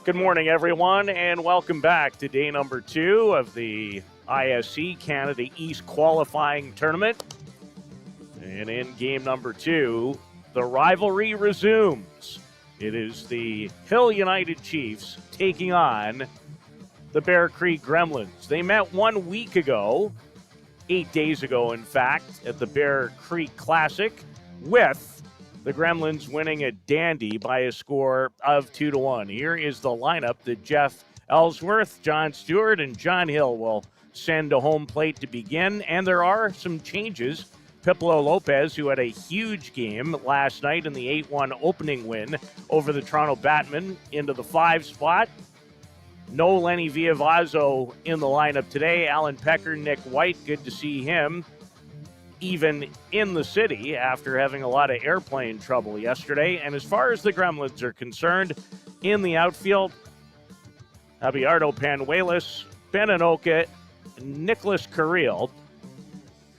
Good morning, everyone, and welcome back to day number 2 of the ISC Canada East qualifying tournament. And in game number 2, the rivalry resumes. It is the Hill United Chiefs taking on the Bear Creek Gremlins. They met 1 week ago, 8 days ago, in fact, at the Bear Creek Classic, with the Gremlins winning a dandy by a score of 2-1. Here is the lineup that Jeff Ellsworth, John Stewart, and John Hill will send to home plate to begin. And there are some changes. Piplo Lopez, who had a huge game last night in the 8-1 opening win over the Toronto Batmen, into the 5 spot. No Lenny Viavazzo in the lineup today. Alan Pecker, Nick White, good to see him even in the city after having a lot of airplane trouble yesterday. And as far as the Gremlins are concerned, in the outfield, Abiardo Panuelos, Ben Anoka, Nicholas Carril,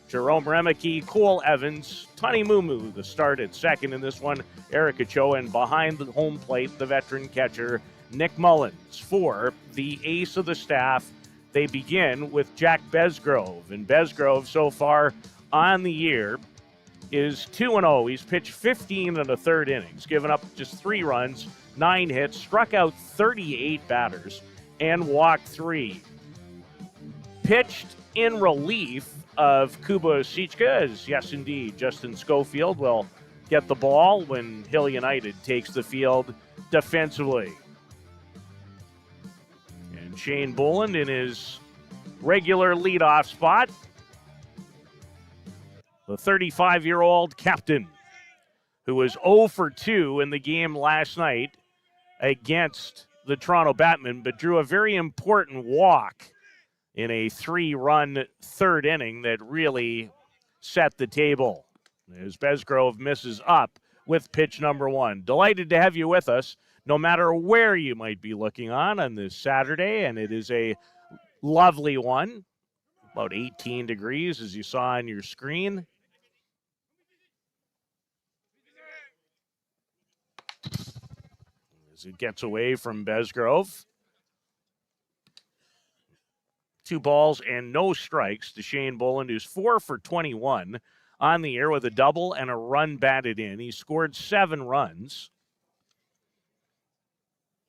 Jerome Remeke, Cole Evans, Tony Mumu, the start at second in this one, Eric Ochoa, and behind the home plate, the veteran catcher, Nick Mullins. For the ace of the staff, they begin with Jack Besgrove. And Besgrove, so far on the year, is 2-0. He's pitched 15 and a third innings, given up just 3 runs, 9 hits, struck out 38 batters, and walked 3. Pitched in relief of Kuba Osicka, as yes, indeed, Justin Schofield will get the ball when Hill United takes the field defensively. And Shane Boland in his regular leadoff spot, the 35-year-old captain, who was 0 for 2 in the game last night against the Toronto Batmen, but drew a very important walk in a 3-run third inning that really set the table, as Besgrove misses up with pitch number 1. Delighted to have you with us, no matter where you might be looking on this Saturday, and it is a lovely one, about 18 degrees, as you saw on your screen. As it gets away from Besgrove. 2 balls and no strikes to Shane Boland, who's 4 for 21 on the year with a double and a run batted in. He scored 7 runs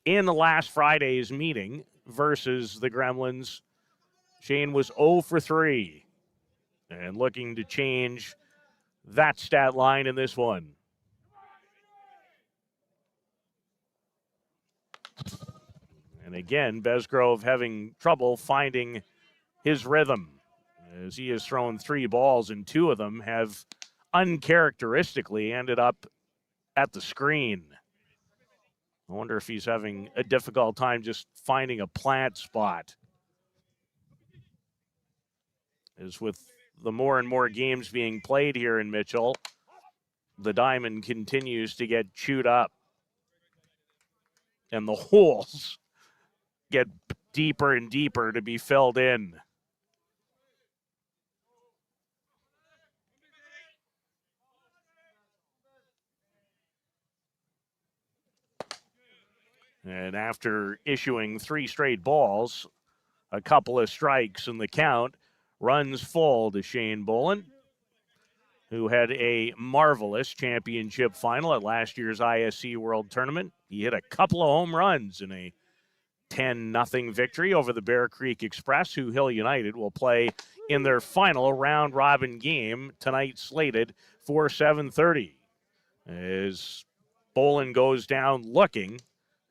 in the last Friday's meeting versus the Gremlins. Shane was 0 for 3 and looking to change that stat line in this one. And again, Besgrove having trouble finding his rhythm, as he has thrown 3 balls and 2 of them have uncharacteristically ended up at the screen. I wonder if he's having a difficult time just finding a plant spot. As with the more and more games being played here in Mitchell, the diamond continues to get chewed up. And the holes get deeper and deeper to be filled in. And after issuing 3 straight balls, a couple of strikes in the count, runs full to Shane Boland, who had a marvelous championship final at last year's ISC World Tournament. He hit a couple of home runs in a 10-0 victory over the Bear Creek Express, who Hill United will play in their final round-robin game tonight, slated for 7:30. As Boland goes down looking,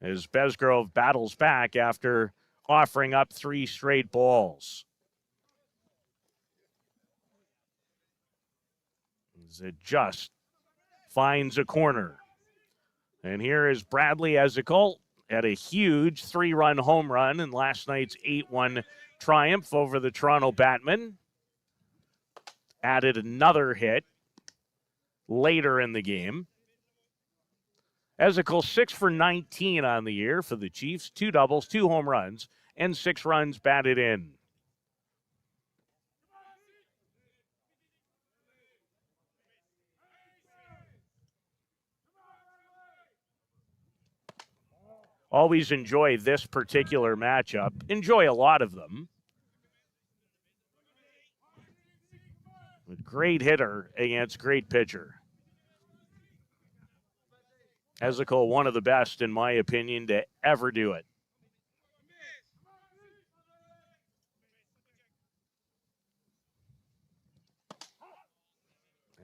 as Besgrove battles back after offering up 3 straight balls. As it just finds a corner. And here is Bradley Ezekiel at a huge 3-run home run in last night's 8-1 triumph over the Toronto Batmen. Added another hit later in the game. Ezekiel 6 for 19 on the year for the Chiefs, 2 doubles, 2 home runs, and 6 runs batted in. always enjoy this particular matchup. Enjoy a lot of them. A great hitter against great pitcher. Osicka, one of the best, in my opinion, to ever do it.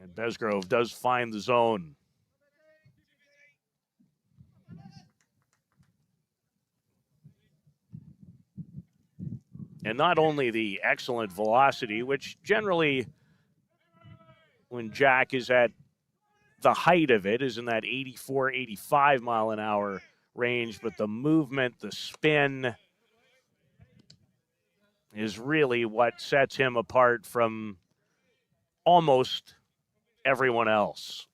And Besgrove does find the zone. And not only the excellent velocity, which generally, when Jack is at the height of it, is in that 84, 85 mile an hour range, but the movement, the spin is really what sets him apart from almost everyone else.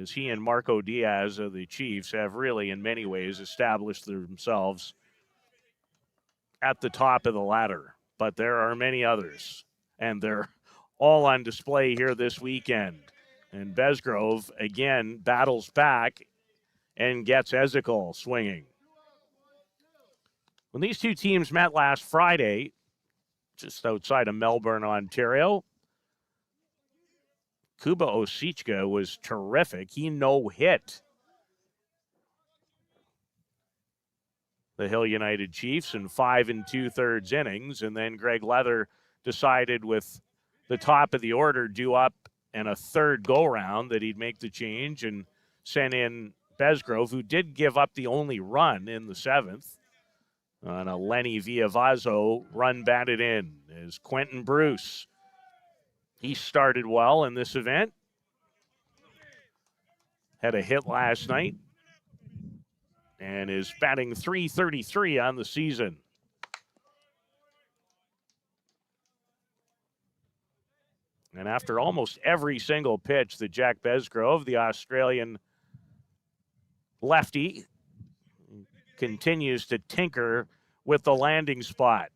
As he and Marco Diaz of the Chiefs have really, in many ways, established themselves at the top of the ladder. But there are many others, and they're all on display here this weekend. And Besgrove, again, battles back and gets Osicka swinging. When these two teams met last Friday, just outside of Melbourne, Ontario, Kuba Osicka was terrific. He no-hit the Hill United Chiefs in 5 2/3 innings, and then Greg Leather decided with the top of the order due up and a third go-round that he'd make the change and sent in Besgrove, who did give up the only run in the 7th on a Lenny Viavazo run batted in. As Quentin Bruce, he started well in this event. Had a hit last night and is batting .333 on the season. And after almost every single pitch that Jack Besgrove, the Australian lefty, continues to tinker with the landing spot.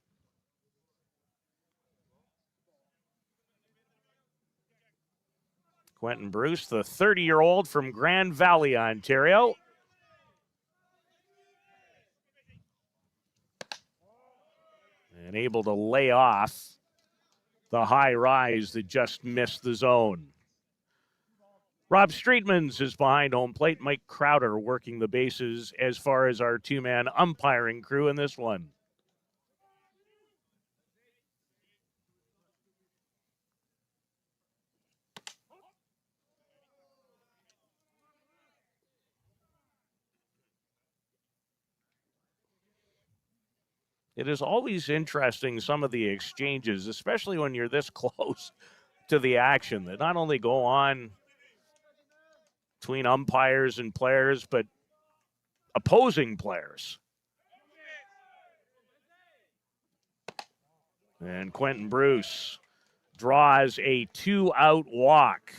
Quentin Bruce, the 30-year-old from Grand Valley, Ontario. And able to lay off the high rise that just missed the zone. Rob Streetmans is behind home plate. Mike Crowder working the bases as far as our two-man umpiring crew in this one. It is always interesting, some of the exchanges, especially when you're this close to the action, that not only go on between umpires and players, but opposing players. And Quentin Bruce draws a 2-out walk.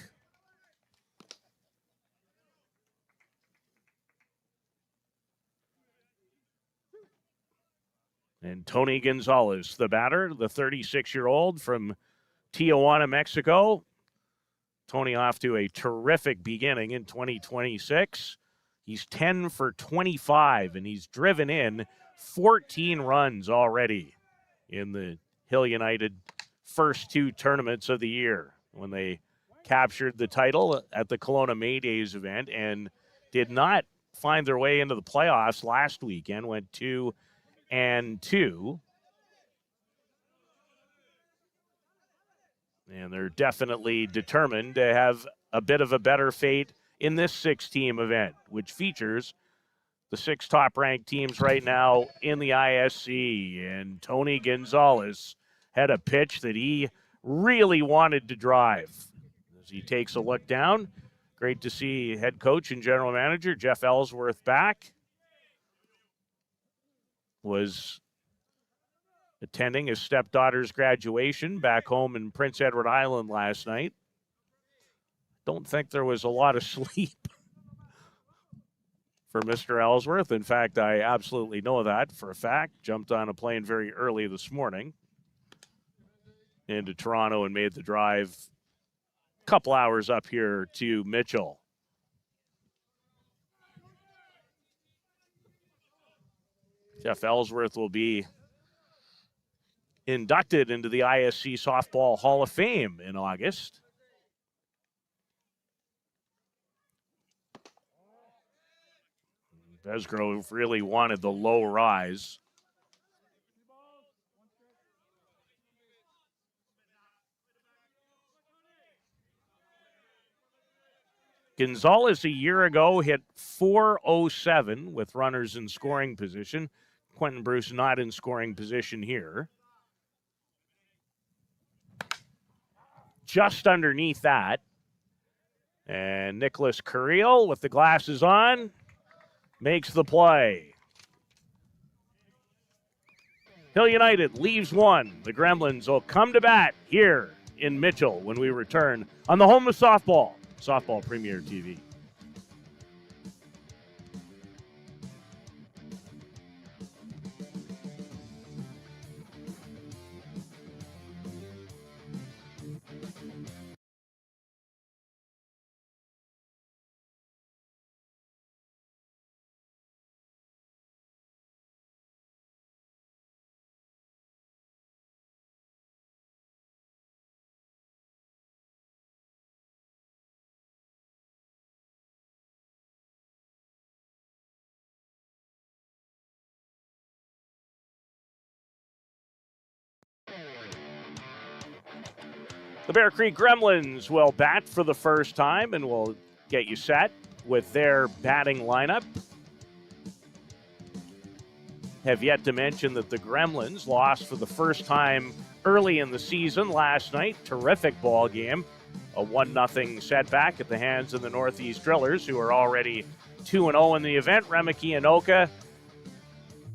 And Tony Gonzalez, the batter, the 36-year-old from Tijuana, Mexico. Tony off to a terrific beginning in 2026. He's 10 for 25, and he's driven in 14 runs already in the Hill United first two tournaments of the year when they captured the title at the Kelowna May Days event and did not find their way into the playoffs last weekend, went 2-2. And they're definitely determined to have a bit of a better fate in this 6-team event, which features the 6 top-ranked teams right now in the ISC. And Tony Gonzalez had a pitch that he really wanted to drive. As he takes a look down, great to see head coach and general manager Jeff Ellsworth back. Was attending his stepdaughter's graduation back home in Prince Edward Island last night. Don't think there was a lot of sleep for Mr. Ellsworth. In fact, I absolutely know that for a fact. Jumped on a plane very early this morning into Toronto and made the drive a couple hours up here to Mitchell. Jeff Ellsworth will be inducted into the ISC Softball Hall of Fame in August. Besgrove really wanted the low rise. Gonzalez a year ago hit .407 with runners in scoring position. Quentin Bruce not in scoring position here. Just underneath that. And Nicholas Carrillo with the glasses on makes the play. Hill United leaves one. The Gremlins will come to bat here in Mitchell when we return on the home of softball, Softball Premier TV. The Bear Creek Gremlins will bat for the first time and will get you set with their batting lineup. Have yet to mention that the Gremlins lost for the first time early in the season last night. Terrific ball game. A 1-0 setback at the hands of the Northeast Drillers, who are already 2-0 in the event. Remeke Anoka,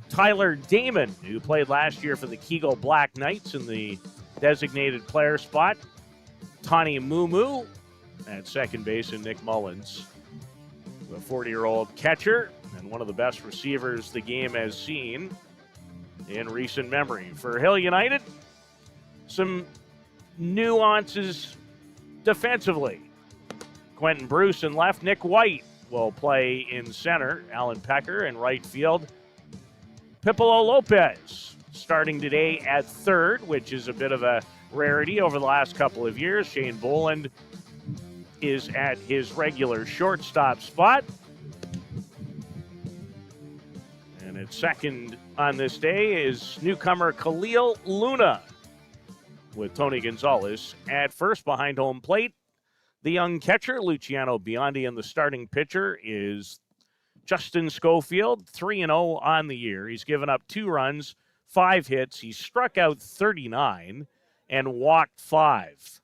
Tyler Damon, who played last year for the Kegel Black Knights in the designated player spot. Tani Mumu at second base, and Nick Mullins, the 40-year-old catcher and one of the best receivers the game has seen in recent memory. For Hill United, some nuances defensively. Quentin Bruce in left, Nick White will play in center, Alan Pecker in right field. Pipolo Lopez starting today at third, which is a bit of a rarity over the last couple of years. Shane Boland is at his regular shortstop spot. And at second on this day is newcomer Khalil Luna, with Tony Gonzalez at first behind home plate. The young catcher, Luciano Biondi, and the starting pitcher is Justin Schofield, 3-0 on the year. He's given up 2 runs, 5 hits. He struck out 39 and walked 5.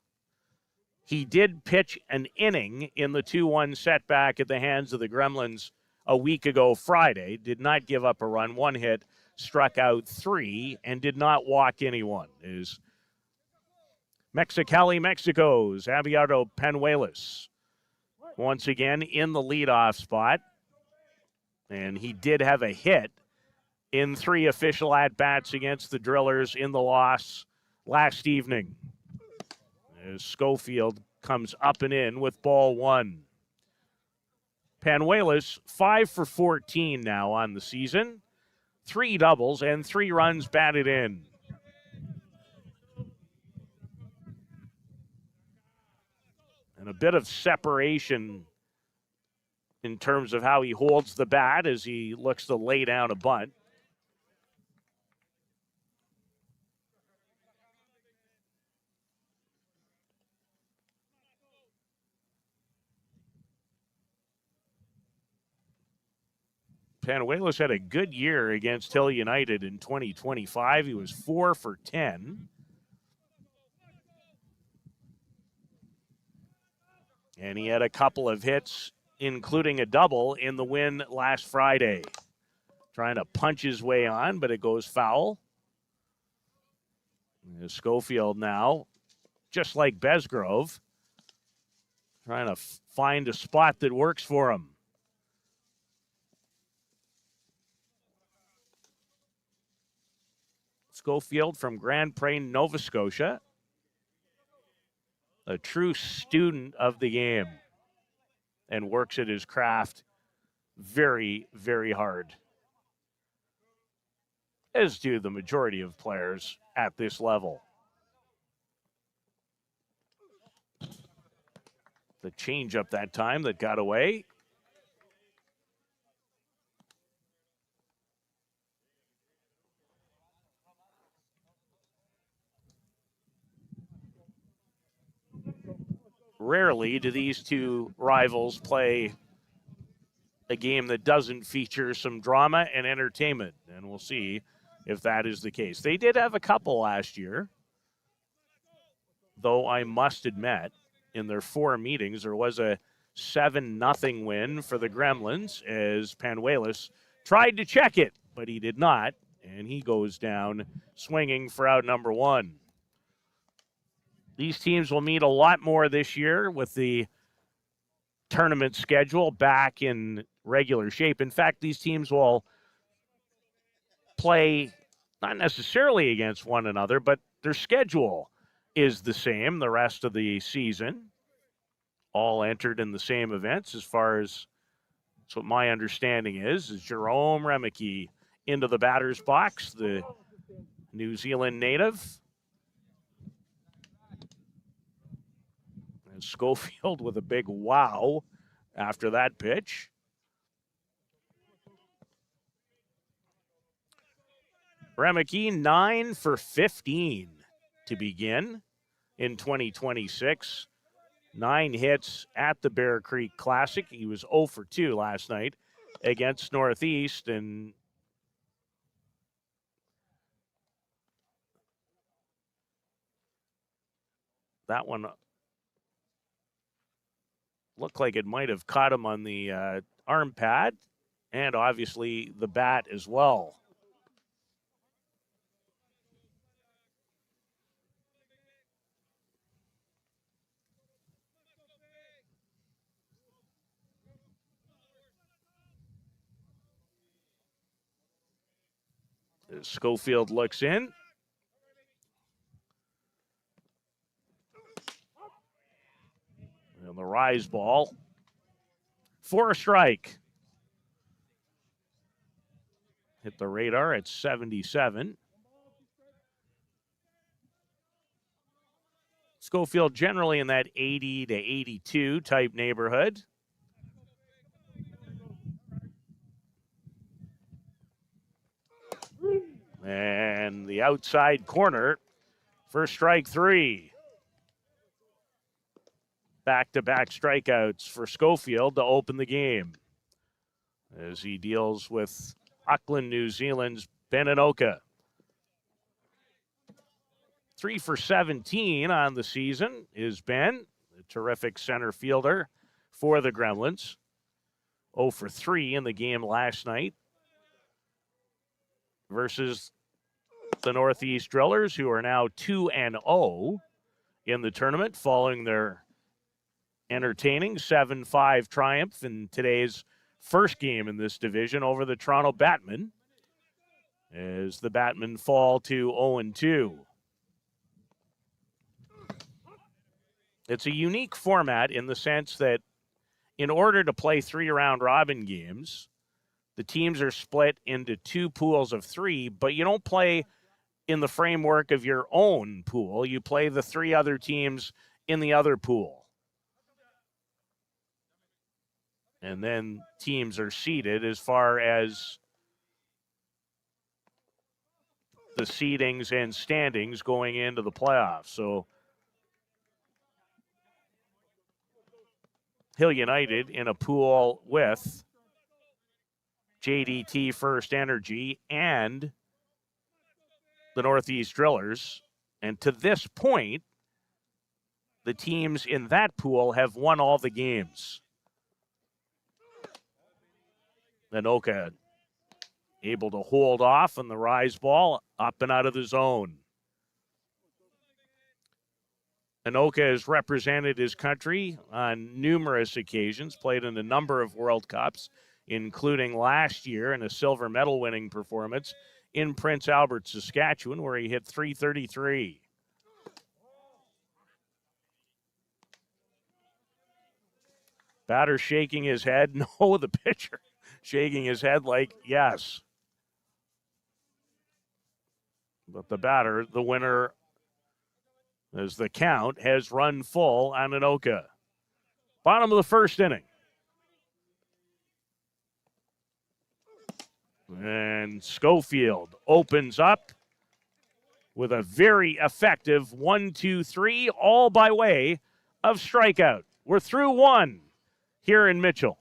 He did pitch an inning in the 2-1 setback at the hands of the Gremlins a week ago Friday. Did not give up a run, 1 hit, struck out 3, and did not walk anyone. Is Mexicali, Mexico's Abelardo Penuelas once again in the leadoff spot. And he did have a hit in 3 official at-bats against the Drillers in the loss last evening. As Schofield comes up and in with ball 1. Penuelas 5 for 14 now on the season. 3 doubles and 3 runs batted in. And a bit of separation in terms of how he holds the bat as he looks to lay down a bunt. Penuelas had a good year against Hill United in 2025. He was 4 for 10. And he had a couple of hits, including a double in the win last Friday. Trying to punch his way on, but it goes foul. Schofield now, just like Besgrove, trying to find a spot that works for him. Schofield from Grand Prairie, Nova Scotia. A true student of the game and works at his craft very, very hard. as do the majority of players at this level. The changeup that time that got away. Rarely do these two rivals play a game that doesn't feature some drama and entertainment, and we'll see if that is the case. They did have a couple last year, though I must admit, in their 4 meetings, there was a 7-0 win for the Gremlins as Panuelos tried to check it, but he did not, and he goes down swinging for out number 1. These teams will meet a lot more this year with the tournament schedule back in regular shape. In fact, these teams will play not necessarily against one another, but their schedule is the same the rest of the season. All entered in the same events as far as that's what my understanding is Jerome Remeke into the batter's box, the New Zealand native. And Schofield with a big wow after that pitch. Remeke 9 for 15 to begin in 2026. 9 hits at the Bear Creek Classic. He was 0 for 2 last night against Northeast, and that one looked like it might have caught him on the arm pad and obviously the bat as well. As Schofield looks in. And the rise ball for a strike. Hit the radar at 77. Schofield generally in that 80 to 82 type neighborhood. And the outside corner for strike 3. Back-to-back strikeouts for Schofield to open the game as he deals with Auckland, New Zealand's Ben Inoka. 3 for 17 on the season is Ben, a terrific center fielder for the Gremlins. 0 for 3 in the game last night versus the Northeast Drillers, who are now 2-0 in the tournament following their entertaining 7-5 triumph in today's first game in this division over the Toronto Batmen, as the Batmen fall to 0-2. It's a unique format in the sense that in order to play 3 round robin games, the teams are split into 2 pools of 3, but you don't play in the framework of your own pool. You play the 3 other teams in the other pool. And then teams are seeded as far as the seedings and standings going into the playoffs. So Hill United in a pool with JDT First Energy and the Northeast Drillers. And to this point, the teams in that pool have won all the games. Inoka able to hold off on the rise ball up and out of the zone. Inoka has represented his country on numerous occasions, played in a number of World Cups, including last year in a silver medal winning performance in Prince Albert, Saskatchewan, where he hit .333. Batter shaking his head. No, the pitcher shaking his head like, yes. But the batter, the winner, as the count has run full on Anoka. Bottom of the first inning. And Schofield opens up with a very effective 1-2-3, all by way of strikeout. We're through one here in Mitchell.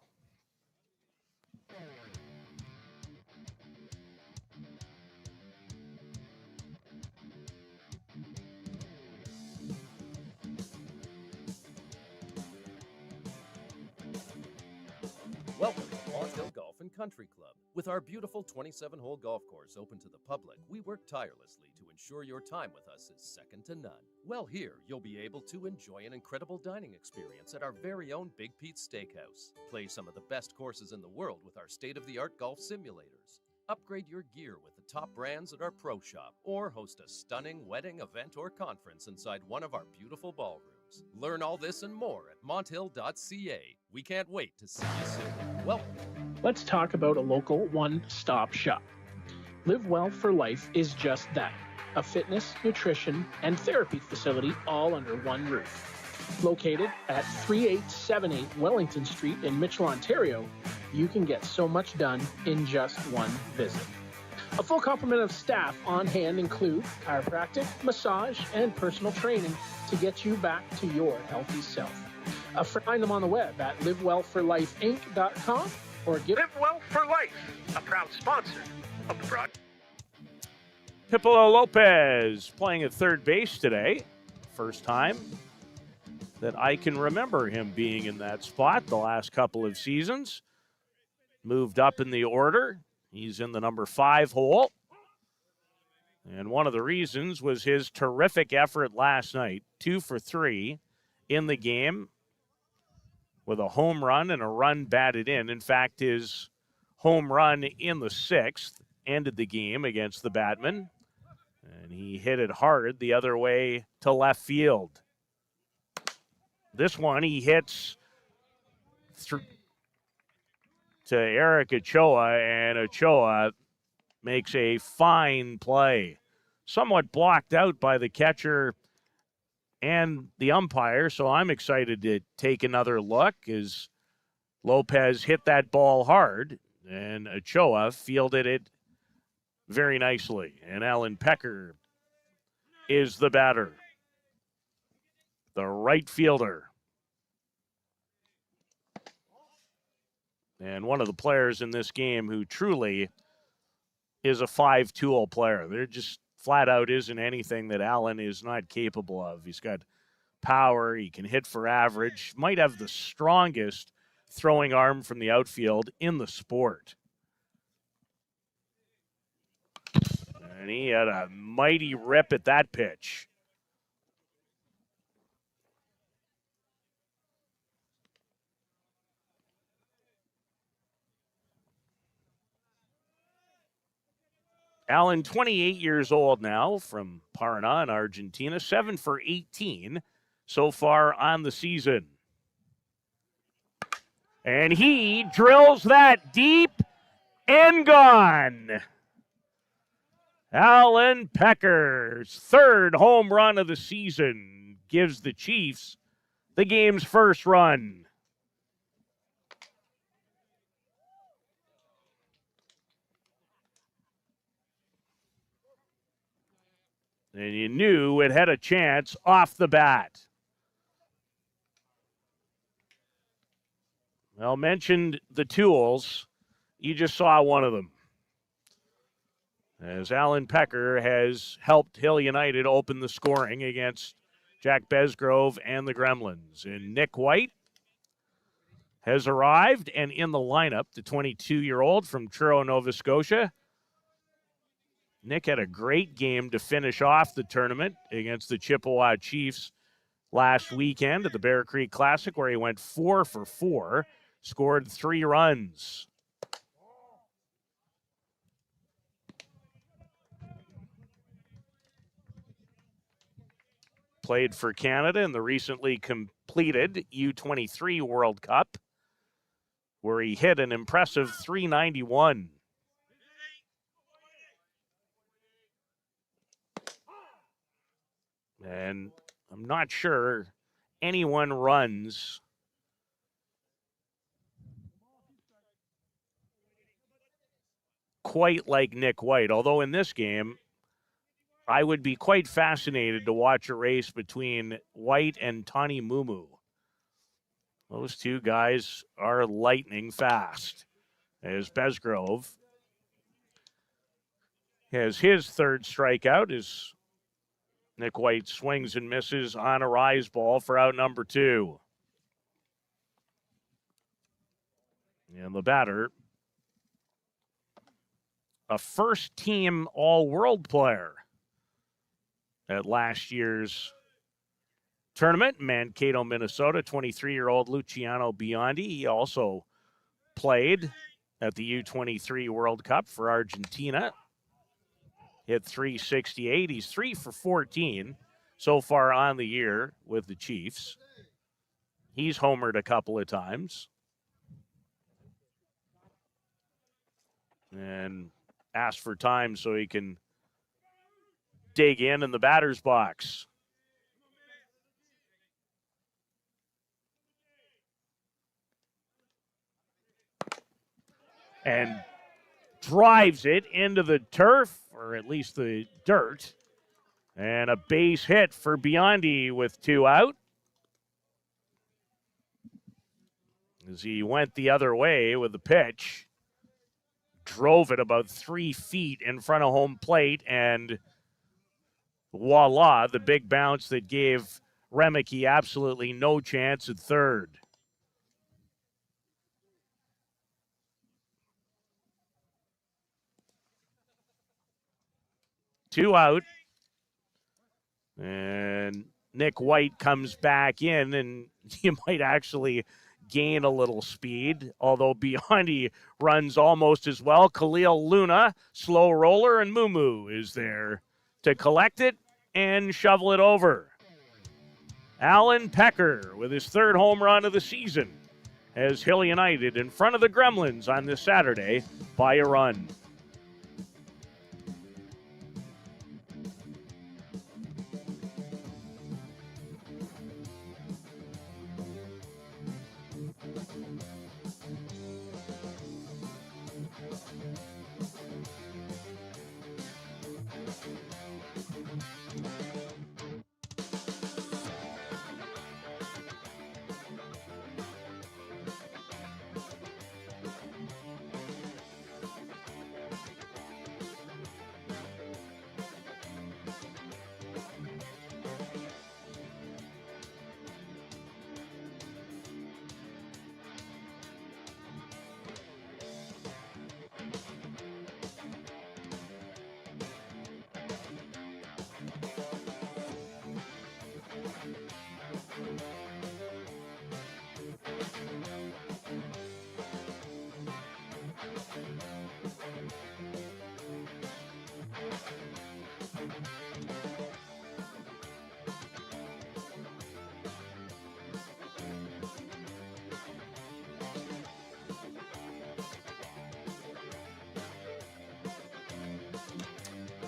Welcome to Montville Golf and Country Club. With our beautiful 27-hole golf course open to the public, we work tirelessly to ensure your time with us is second to none. Well, here you'll be able to enjoy an incredible dining experience at our very own Big Pete's Steakhouse. Play some of the best courses in the world with our state-of-the-art golf simulators. Upgrade your gear with the top brands at our pro shop, or host a stunning wedding, event, or conference inside one of our beautiful ballrooms. Learn all this and more at monthill.ca. We can't wait to see you soon. Welcome. Let's talk about a local one-stop shop. Live Well for Life is just that, a fitness, nutrition, and therapy facility all under one roof. Located at 3878 Wellington Street in Mitchell, Ontario, you can get so much done in just one visit. A full complement of staff on hand include chiropractic, massage, and personal training to get you back to your healthy self. Find them on the web at livewellforlifeinc.com or give Live Well for Life, a proud sponsor of the broadcast. Pipolo Lopez playing at third base today. First time that I can remember him being in that spot the last couple of seasons. Moved up in the order. He's in the number 5 hole. And one of the reasons was his terrific effort last night. 2 for 3 in the game with a home run and a run batted in. In fact, his home run in the 6th ended the game against the Batmen. And he hit it hard the other way to left field. This one he hits to Eric Ochoa, and Ochoa makes a fine play. Somewhat blocked out by the catcher and the umpire, so I'm excited to take another look as Lopez hit that ball hard, and Ochoa fielded it very nicely. And Alan Pecker is the batter, the right fielder. And one of the players in this game who truly is a 5-tool player. There just flat out isn't anything that Allen is not capable of. He's got power. He can hit for average. Might have the strongest throwing arm from the outfield in the sport. And he had a mighty rip at that pitch. Allen, 28 years old now, from Parna in Argentina, 7 for 18 so far on the season. And he drills that deep and gone. Alan Pecker's third home run of the season gives the Chiefs the game's first run. And you knew it had a chance off the bat. Well, mentioned the tools. You just saw one of them. As Alan Pecker has helped Hill United open the scoring against Jack Besgrove and the Gremlins. And Nick White has arrived and in the lineup, the 22-year-old from Truro, Nova Scotia. Nick had a great game to finish off the tournament against the Chippewa Chiefs last weekend at the Bear Creek Classic, where he went 4 for 4, scored 3 runs. Played for Canada in the recently completed U23 World Cup, where he hit an impressive .391. And I'm not sure anyone runs quite like Nick White, although in this game, I would be quite fascinated to watch a race between White and Tani Mumu. Those two guys are lightning fast. As Besgrove has his third strikeout as Nick White swings and misses on a rise ball for out number 2. And the batter, a first-team All-World player at last year's tournament, Mankato, Minnesota, 23-year-old Luciano Biondi. He also played at the U23 World Cup for Argentina. Hit .368. He's 3 for 14 so far on the year with the Chiefs. He's homered a couple of times. And asked for time so he can dig in the batter's box. And drives it into the turf, or at least the dirt. And a base hit for Biondi with 2 out. As he went the other way with the pitch, drove it about 3 feet in front of home plate, and voila, the big bounce that gave Remicky absolutely no chance at third. Two out. And Nick White comes back in, and you might actually gain a little speed, although Biondi runs almost as well. Khalil Luna, slow roller, and Mumu is there to collect it and shovel it over. Alan Pecker with his 3rd home run of the season has Hill United in front of the Gremlins on this Saturday by a run.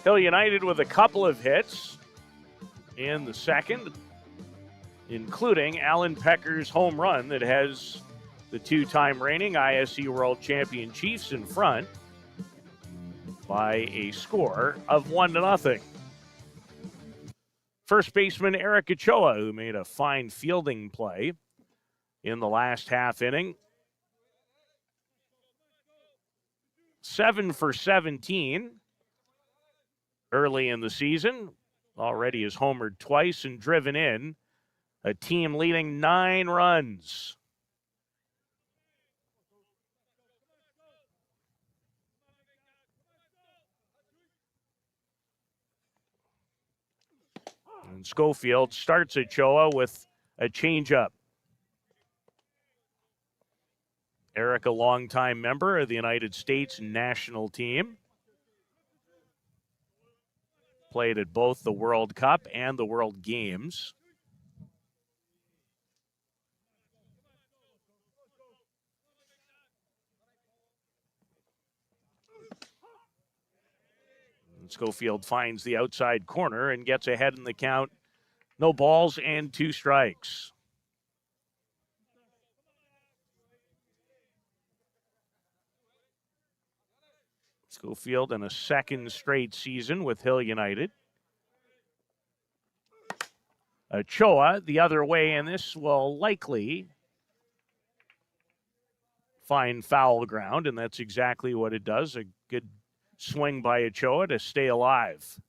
Hill United with a couple of hits in the second, including Alan Pecker's home run that has the 2-time reigning ISC World Champion Chiefs in front by a score of 1-0. First baseman Eric Ochoa, who made a fine fielding play in the last half inning. 7 for 17 early in the season. Already has homered twice and driven in a team leading 9 runs. And Schofield starts Ochoa with a changeup. Eric, a longtime member of the United States national team. Played at both the World Cup and the World Games. And Schofield finds the outside corner and gets ahead in the count No balls and 2 strikes. Schofield in a second straight season with Hill United. Ochoa the other way, and this will likely find foul ground, and that's exactly what it does. A good swing by Ochoa to stay alive.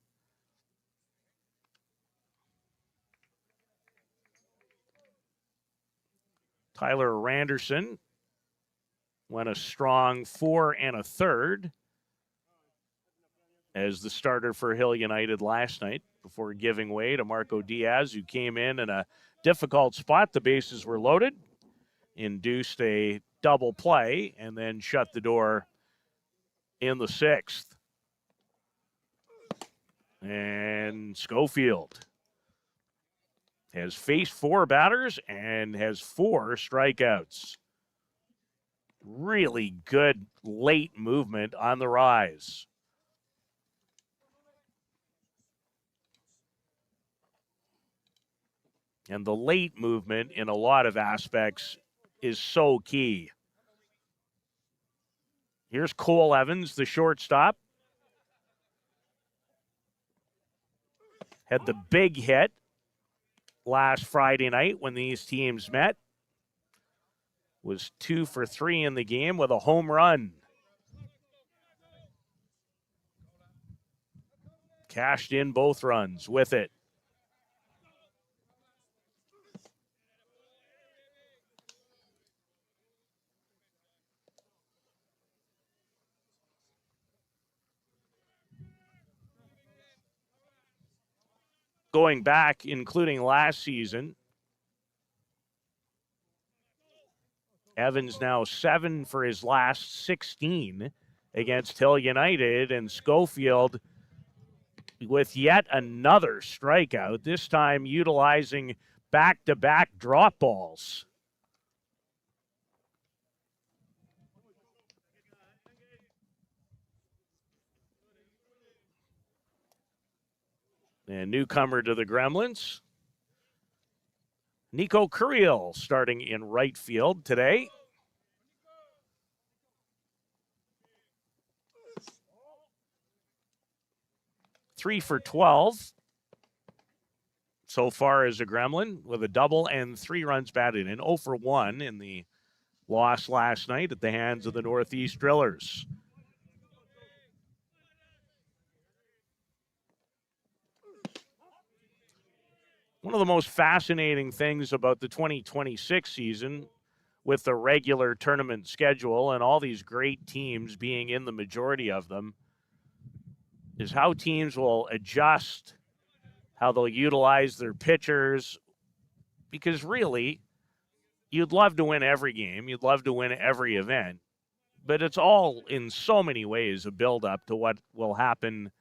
Tyler Randerson went a strong 4 1/3 as the starter for Hill United last night before giving way to Marco Diaz, who came in a difficult spot. The bases were loaded, induced a double play, and then shut the door in the 6th. And Schofield has faced 4 batters and has 4 strikeouts. Really good late movement on the rise. And the late movement in a lot of aspects is so key. Here's Cole Evans, the shortstop. Had the big hit last Friday night when these teams met. Was 2 for 3 in the game with a home run. Cashed in both runs with it. Going back, including last season, Evans now 7 for his last 16 against Hill United, and Schofield with yet another strikeout, this time utilizing back-to-back drop balls. And newcomer to the Gremlins, Nico Curiel, starting in right field today. Three for 12 so far as a Gremlin, with a double and 3 runs batted in. 0 for 1 in the loss last night at the hands of the Northeast Drillers. One of the most fascinating things about the 2026 season, with the regular tournament schedule and all these great teams being in the majority of them, is how teams will adjust, how they'll utilize their pitchers. Because really, you'd love to win every game, you'd love to win every event, but it's all in so many ways a build-up to what will happen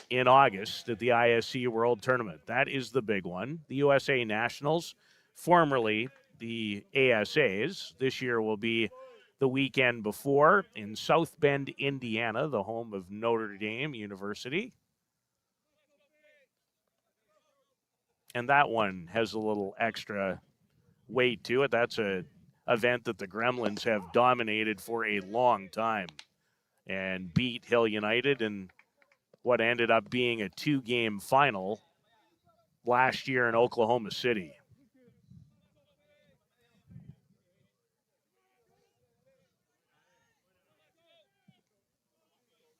in August at the ISC World Tournament. That is the big one. The USA Nationals, formerly the ASAs, this year will be the weekend before in South Bend, Indiana, the home of Notre Dame University. And that one has a little extra weight to it. That's an event that the Gremlins have dominated for a long time and beat Hill United in what ended up being a 2-game final last year in Oklahoma City.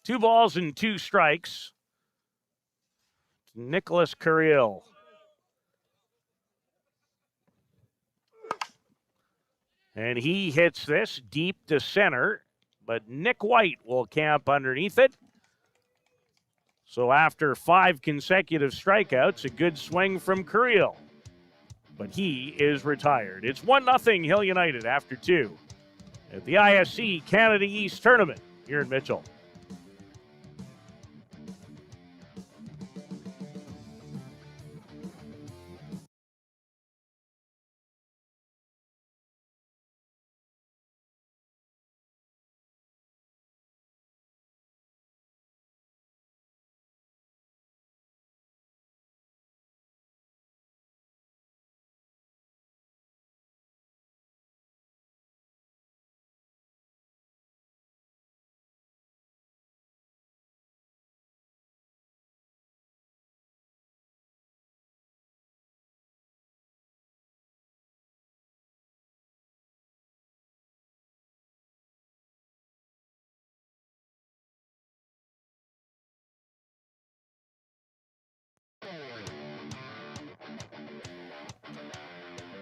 Two balls and 2 strikes. Nicholas Curiel. And he hits this deep to center, but Nick White will camp underneath it. So after 5 consecutive strikeouts, a good swing from Curiel. But he is retired. It's 1-0 Hill United after 2 at the ISC Canada East Tournament here in Mitchell.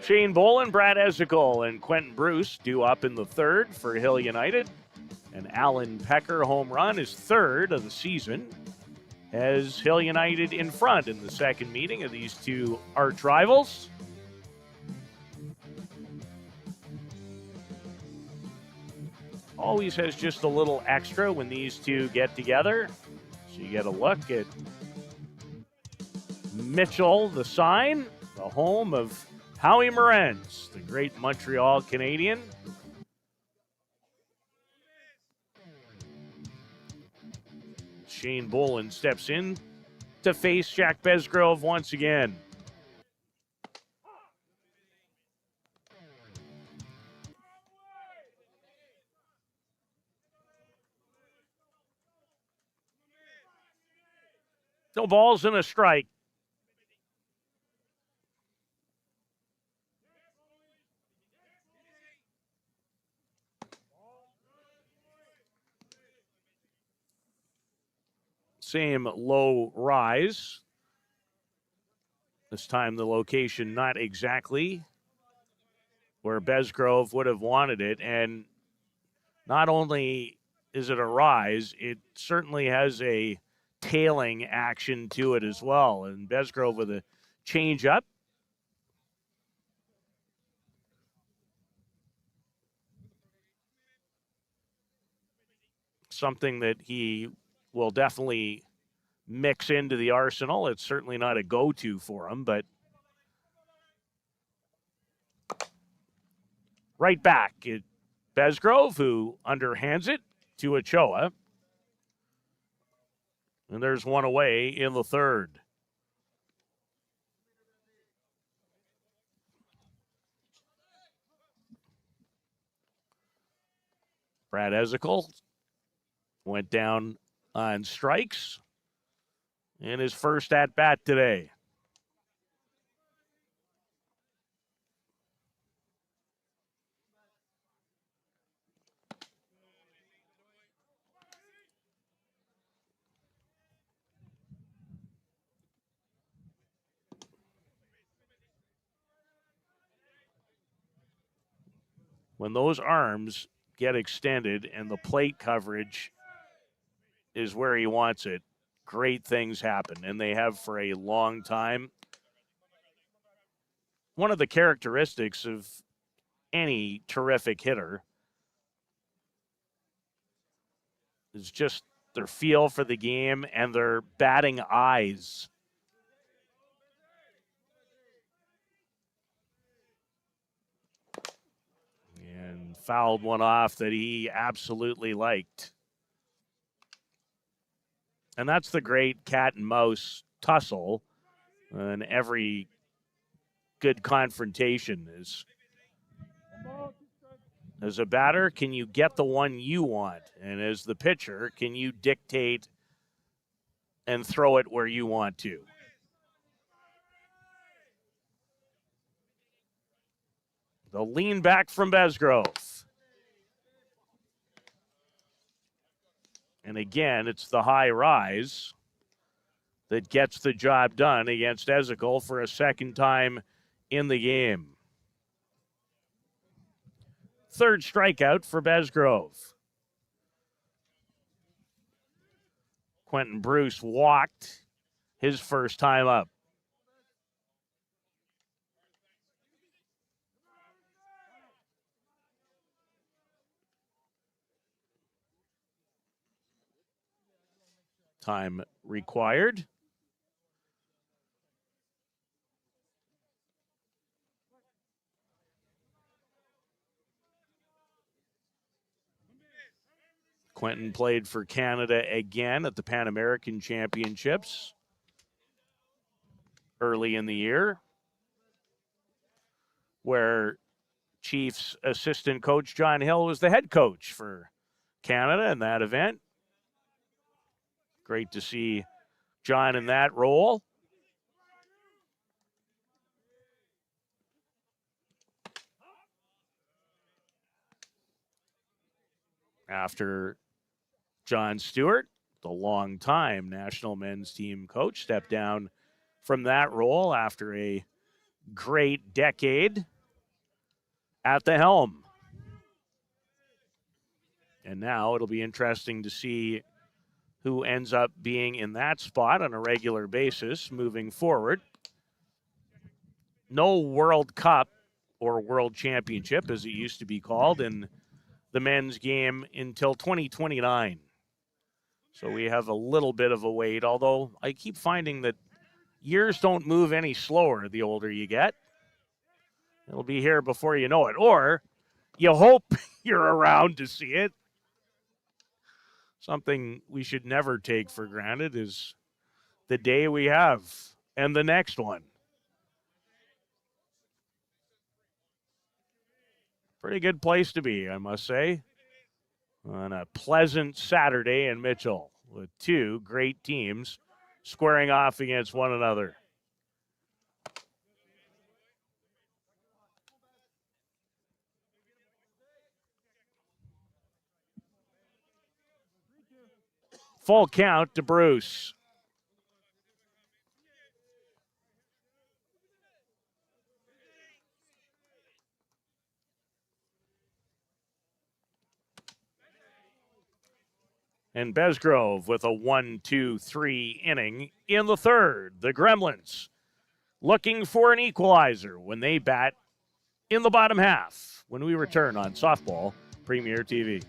Shane Bolin, Brad Esical, and Quentin Bruce due up in the third for Hill United. And Alan Pecker home run, his third of the season, has Hill United in front in the second meeting of these two arch rivals. Always has just a little extra when these two get together. So you get a look at Mitchell, the sign, the home of Howie Morenz, the great Montreal Canadian. Shane Bolin steps in to face Jack Besgrove once again. No balls and a strike. Same low rise. This time the location not exactly where Besgrove would have wanted it. And not only is it a rise, it certainly has a tailing action to it as well. And Besgrove with a change-up. Something that he will definitely mix into the arsenal. It's certainly not a go-to for him, but right back at Besgrove, who underhands it to Ochoa. And there's one away in the third. Brad Esical went down on strikes in his first at-bat today. When those arms get extended and the plate coverage is where he wants it, great things happen, and they have for a long time. One of the characteristics of any terrific hitter is just their feel for the game and their batting eyes. And fouled one off that he absolutely liked. And that's the great cat and mouse tussle in every good confrontation is, as a batter, can you get the one you want? And as the pitcher, can you dictate and throw it where you want to? The lean back from Besgrove. And again, it's the high rise that gets the job done against Esical for a second time in the game. Third strikeout for Besgrove. Quentin Bruce walked his first time up. Time required. Quentin played for Canada again at the Pan American Championships early in the year, where Chiefs assistant coach John Hill was the head coach for Canada in that event. Great to see John in that role. After John Stewart, the longtime national men's team coach, stepped down from that role after a great decade at the helm. And now it'll be interesting to see who ends up being in that spot on a regular basis moving forward. No World Cup or World Championship, as it used to be called, in the men's game until 2029. So we have a little bit of a wait, although I keep finding that years don't move any slower the older you get. It'll be here before you know it. Or you hope you're around to see it. Something we should never take for granted is the day we have and the next one. Pretty good place to be, I must say, on a pleasant Saturday in Mitchell with two great teams squaring off against one another. Full count to Bruce. And Besgrove with a 1-2-3 inning in the third. The Gremlins looking for an equalizer when they bat in the bottom half when we return on Softball Premier TV.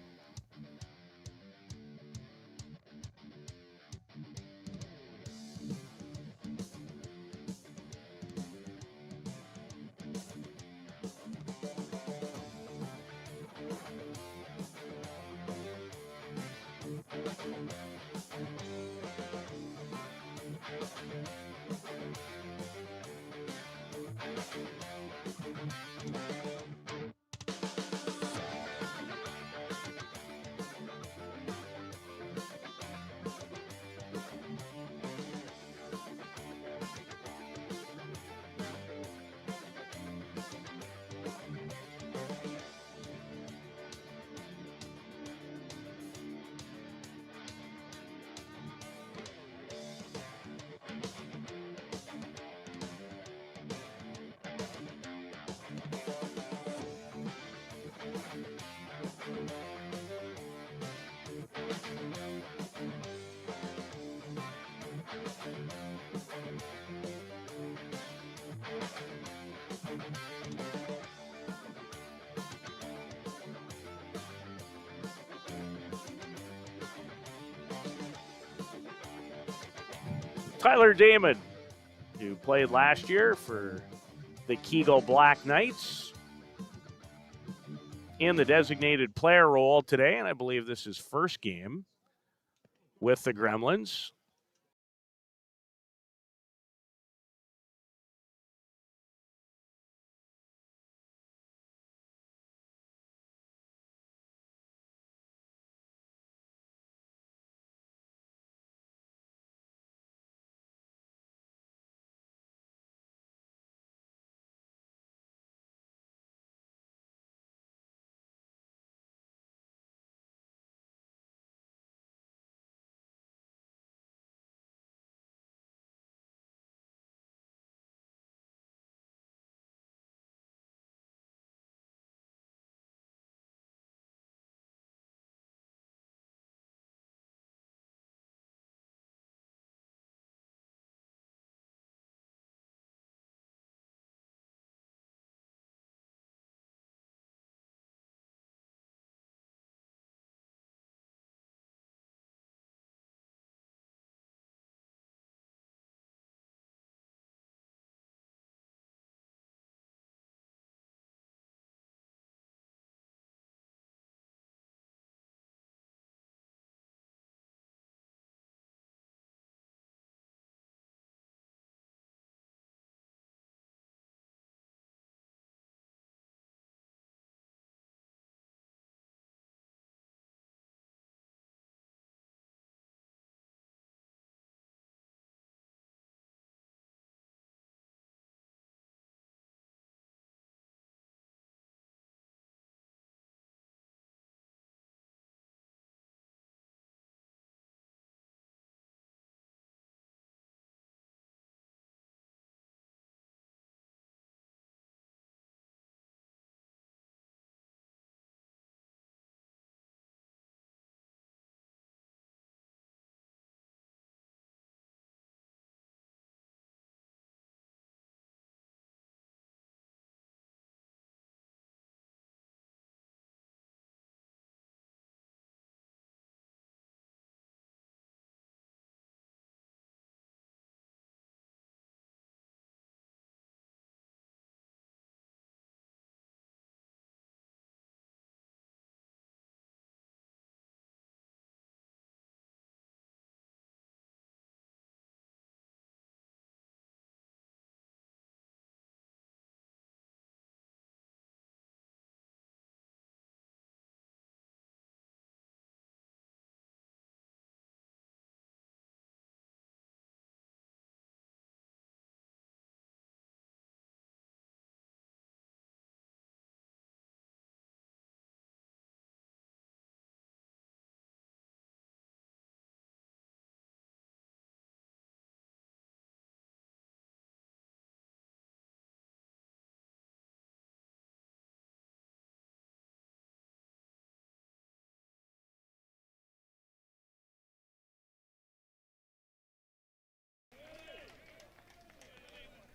Tyler Damon, who played last year for the Kegel Black Knights, in the designated player role today, and I believe this is first game with the Gremlins.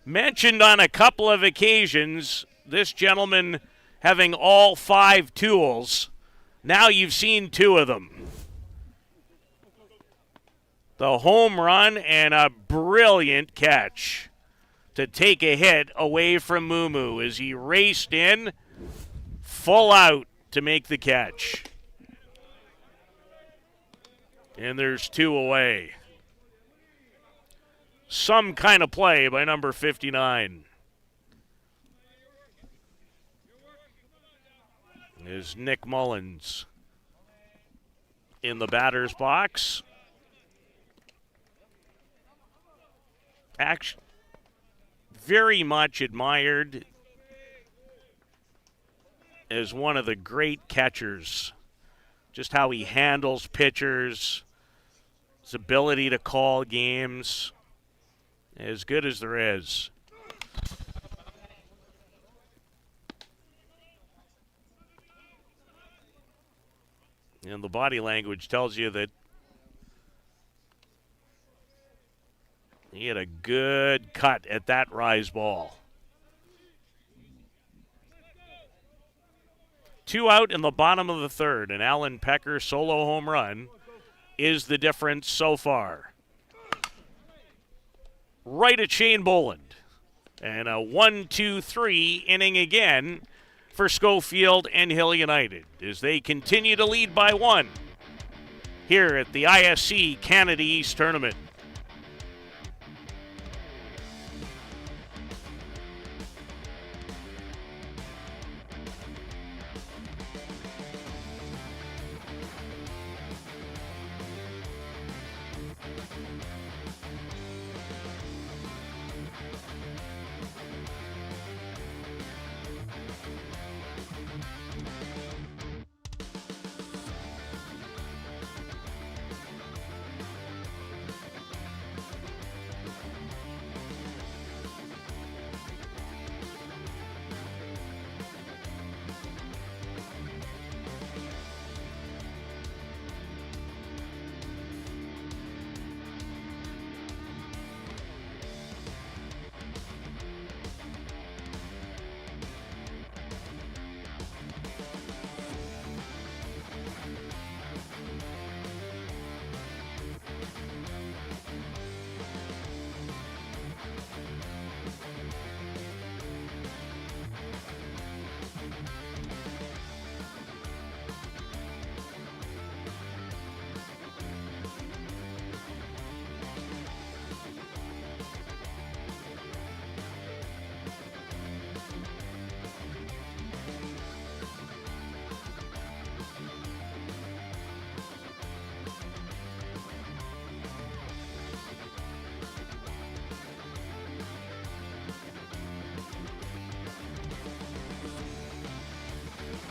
mentioned on a couple of occasions, this gentleman having all 5 tools. Now you've seen 2 of them. The home run and a brilliant catch to take a hit away from Mumu as he raced in full out to make the catch. And there's 2 away. Some kind of play by number 59. Is Nick Mullins in the batter's box. Actually, very much admired as one of the great catchers. Just how he handles pitchers, his ability to call games, as good as there is. And the body language tells you that he had a good cut at that rise ball. 2 out in the bottom of the third, and Alan Pecker's solo home run is the difference so far. Right at Shane Boland. And a 1-2-3 inning again for Schofield and Hill United as they continue to lead by 1 here at the ISC Canada East Tournament.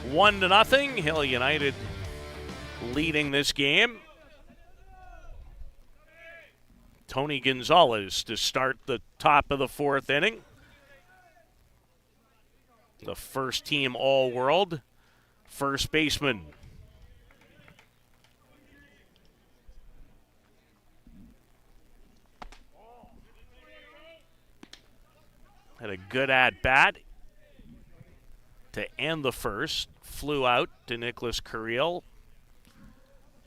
One to nothing. Hill United leading this game. Tony Gonzalez to start the top of the 4th inning. The first team All-World first baseman. Had a good at-bat to end the first. Flew out to Nicholas Carriel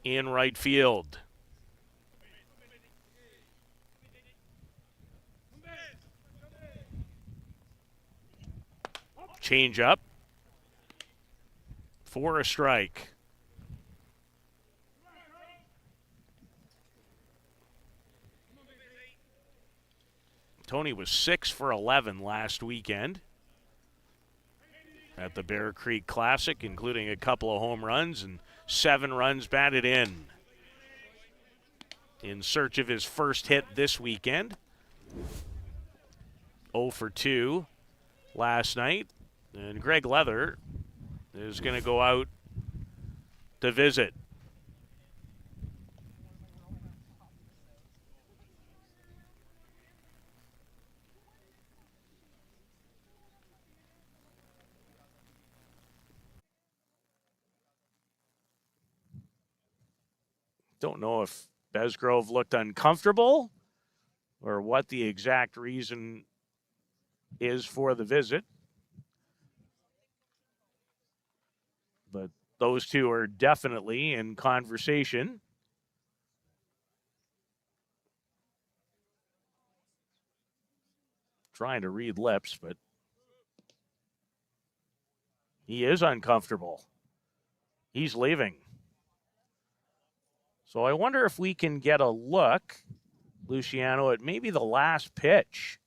in right field. Change up for a strike. Tony was 6 for 11 last weekend at the Bear Creek Classic, including a couple of home runs and 7 runs batted in. In search of his first hit this weekend. 0 for 2 last night. And Greg Leather is going to go out to visit. Don't know if Besgrove looked uncomfortable or what the exact reason is for the visit. But those two are definitely in conversation. Trying to read lips, but he is uncomfortable. He's leaving. So I wonder if we can get a look, Luciano, at maybe the last pitch.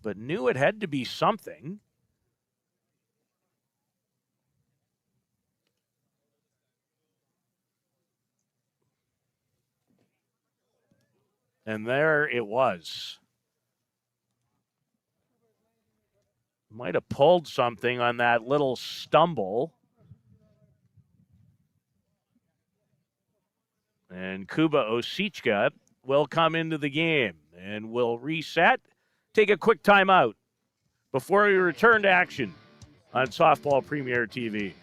But knew it had to be something. And there it was. Might have pulled something on that little stumble. And Kuba Osicka will come into the game and will reset, take a quick timeout before we return to action on Softball Premier TV.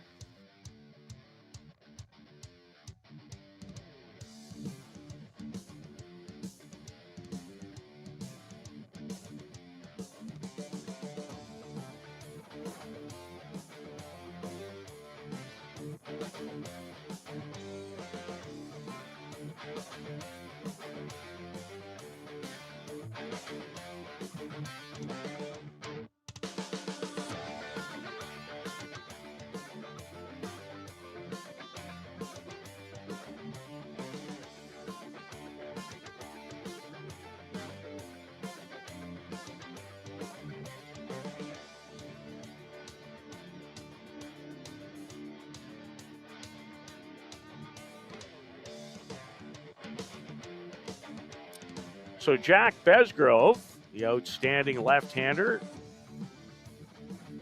So Jack Besgrove, the outstanding left-hander,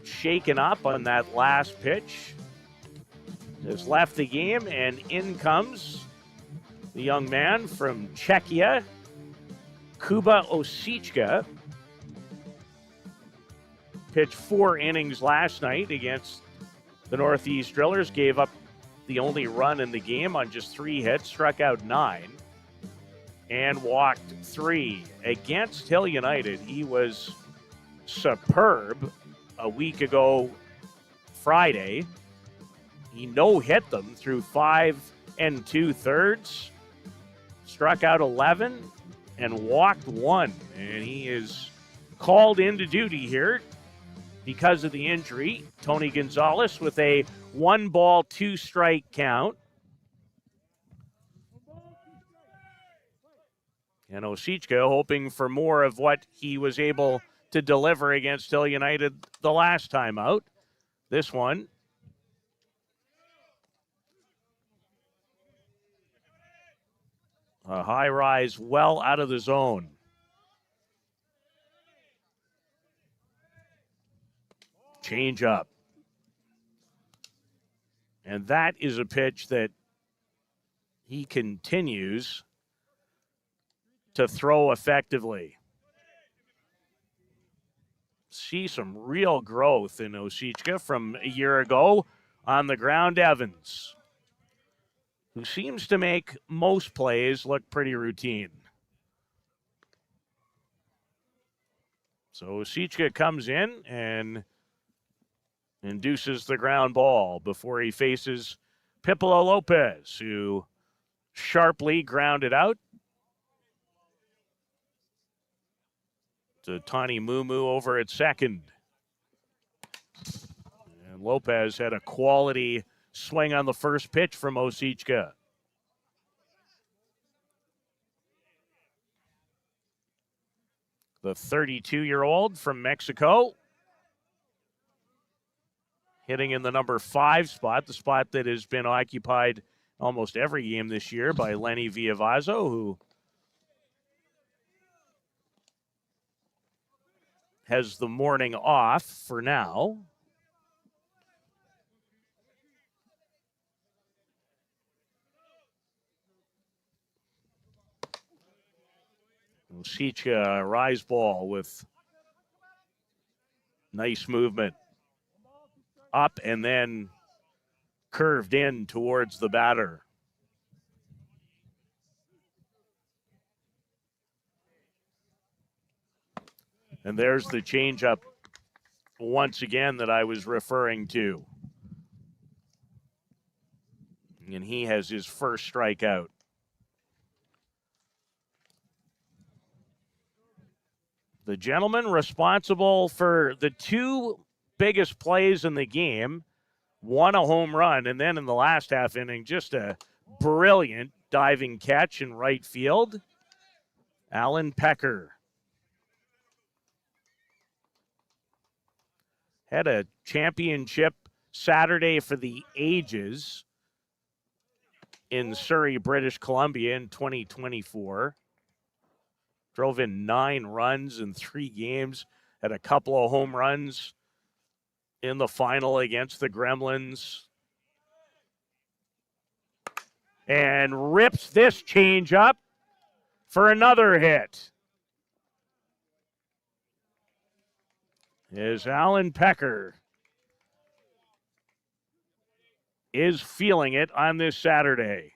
shaken up on that last pitch, has left the game, and in comes the young man from Czechia, Kuba Osicka. Pitched 4 innings last night against the Northeast Drillers, gave up the only run in the game on just 3 hits, struck out 9. And walked 3 against Hill United. He was superb a week ago Friday. He no-hit them through 5 2/3, struck out 11 and walked 1. And he is called into duty here because of the injury. Tony Gonzalez with a 1-ball, 2-strike count. And Osicka hoping for more of what he was able to deliver against Hill United the last time out. This one, a high rise well out of the zone. Change up. And that is a pitch that he continues to throw effectively. See some real growth in Osicka from a year ago. On the ground, Evans, who seems to make most plays look pretty routine. So Osicka comes in and induces the ground ball before he faces Pipolo Lopez, who sharply grounded out to Tani Mumu over at second. And Lopez had a quality swing on the first pitch from Osicka. The 32-year-old from Mexico, hitting in the number 5 spot, the spot that has been occupied almost every game this year by Lenny Villavazo, who has the morning off for now. Osicka, rise ball with nice movement. Up and then curved in towards the batter. And there's the changeup once again that I was referring to. And he has his first strikeout. The gentleman responsible for the two biggest plays in the game won a home run, and then in the last half inning, just a brilliant diving catch in right field. Alan Pecker had a championship Saturday for the ages in Surrey, British Columbia in 2024. Drove in 9 runs in 3 games, had a couple of home runs in the final against the Gremlins. And rips this changeup for another hit. Is Alan Pecker is feeling it on this Saturday.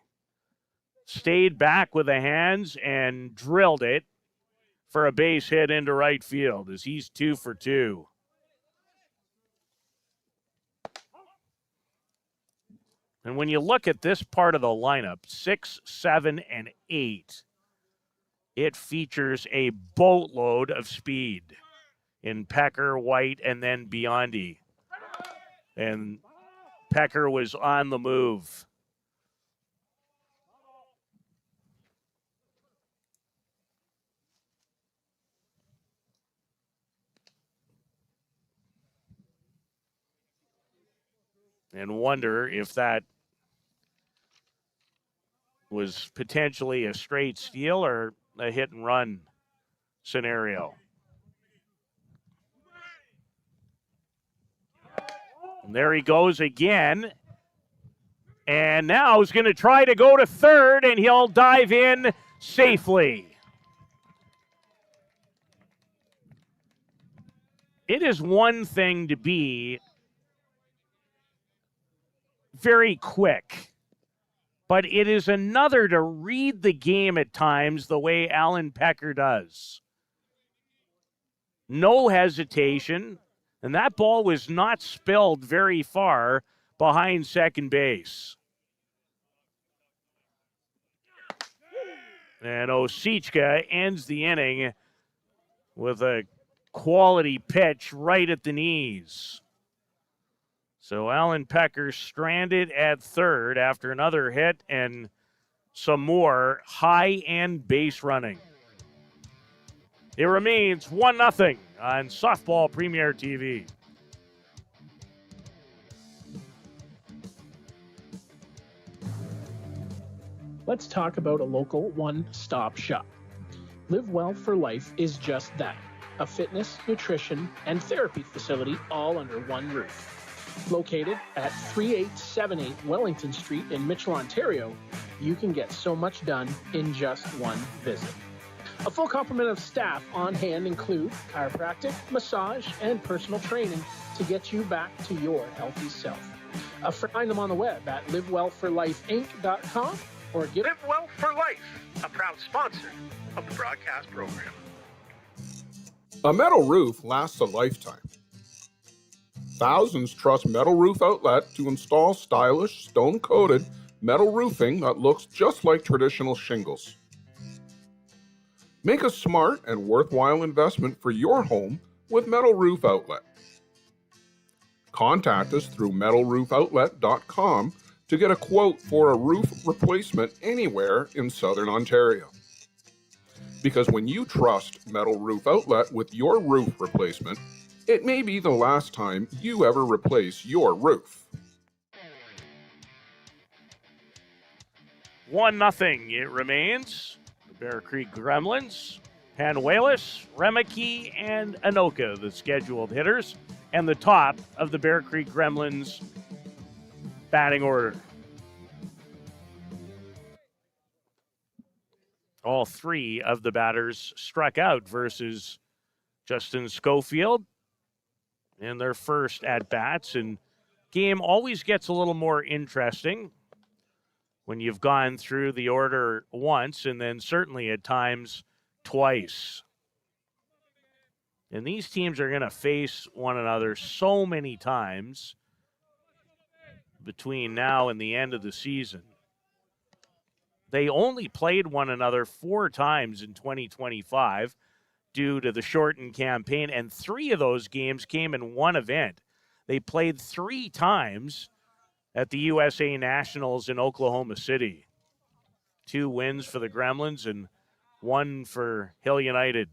Stayed back with the hands and drilled it for a base hit into right field as he's 2 for 2. And when you look at this part of the lineup, 6, 7, and 8, it features a boatload of speed in Pecker, White, and then Biondi. And Pecker was on the move. And wonder if that was potentially a straight steal or a hit and run scenario. And there he goes again. And now he's going to try to go to third, and he'll dive in safely. It is one thing to be very quick, but it is another to read the game at times the way Alan Pecker does. No hesitation, and that ball was not spilled very far behind second base. And Osicka ends the inning with a quality pitch right at the knees. So Alan Pecker stranded at third after another hit and some more high-end base running. It remains 1-0 on Softball Premier TV. Let's talk about a local one-stop shop. Live Well for Life is just that, a fitness, nutrition, and therapy facility all under one roof. Located at 3878 Wellington Street in Mitchell, Ontario, you can get so much done in just one visit. A full complement of staff on hand include chiropractic, massage, and personal training to get you back to your healthy self. Find them on the web at livewellforlifeinc.com or give Live Well for Life, a proud sponsor of the broadcast program. A metal roof lasts a lifetime. Thousands trust Metal Roof Outlet to install stylish, stone-coated metal roofing that looks just like traditional shingles. Make a smart and worthwhile investment for your home with Metal Roof Outlet. Contact us through metalroofoutlet.com to get a quote for a roof replacement anywhere in Southern Ontario. Because when you trust Metal Roof Outlet with your roof replacement, it may be the last time you ever replace your roof. 1-0 it remains. The Bear Creek Gremlins, Panuelos, Remeke, and Anoka, the scheduled hitters, and the top of the Bear Creek Gremlins batting order. All 3 of the batters struck out versus Justin Schofield in their first at-bats, and game always gets a little more interesting when you've gone through the order once and then certainly at times twice. And these teams are going to face one another so many times between now and the end of the season. They only played one another 4 times in 2025 due to the shortened campaign, and 3 of those games came in one event. They played 3 times at the USA Nationals in Oklahoma City. 2 wins for the Gremlins and 1 for Hill United.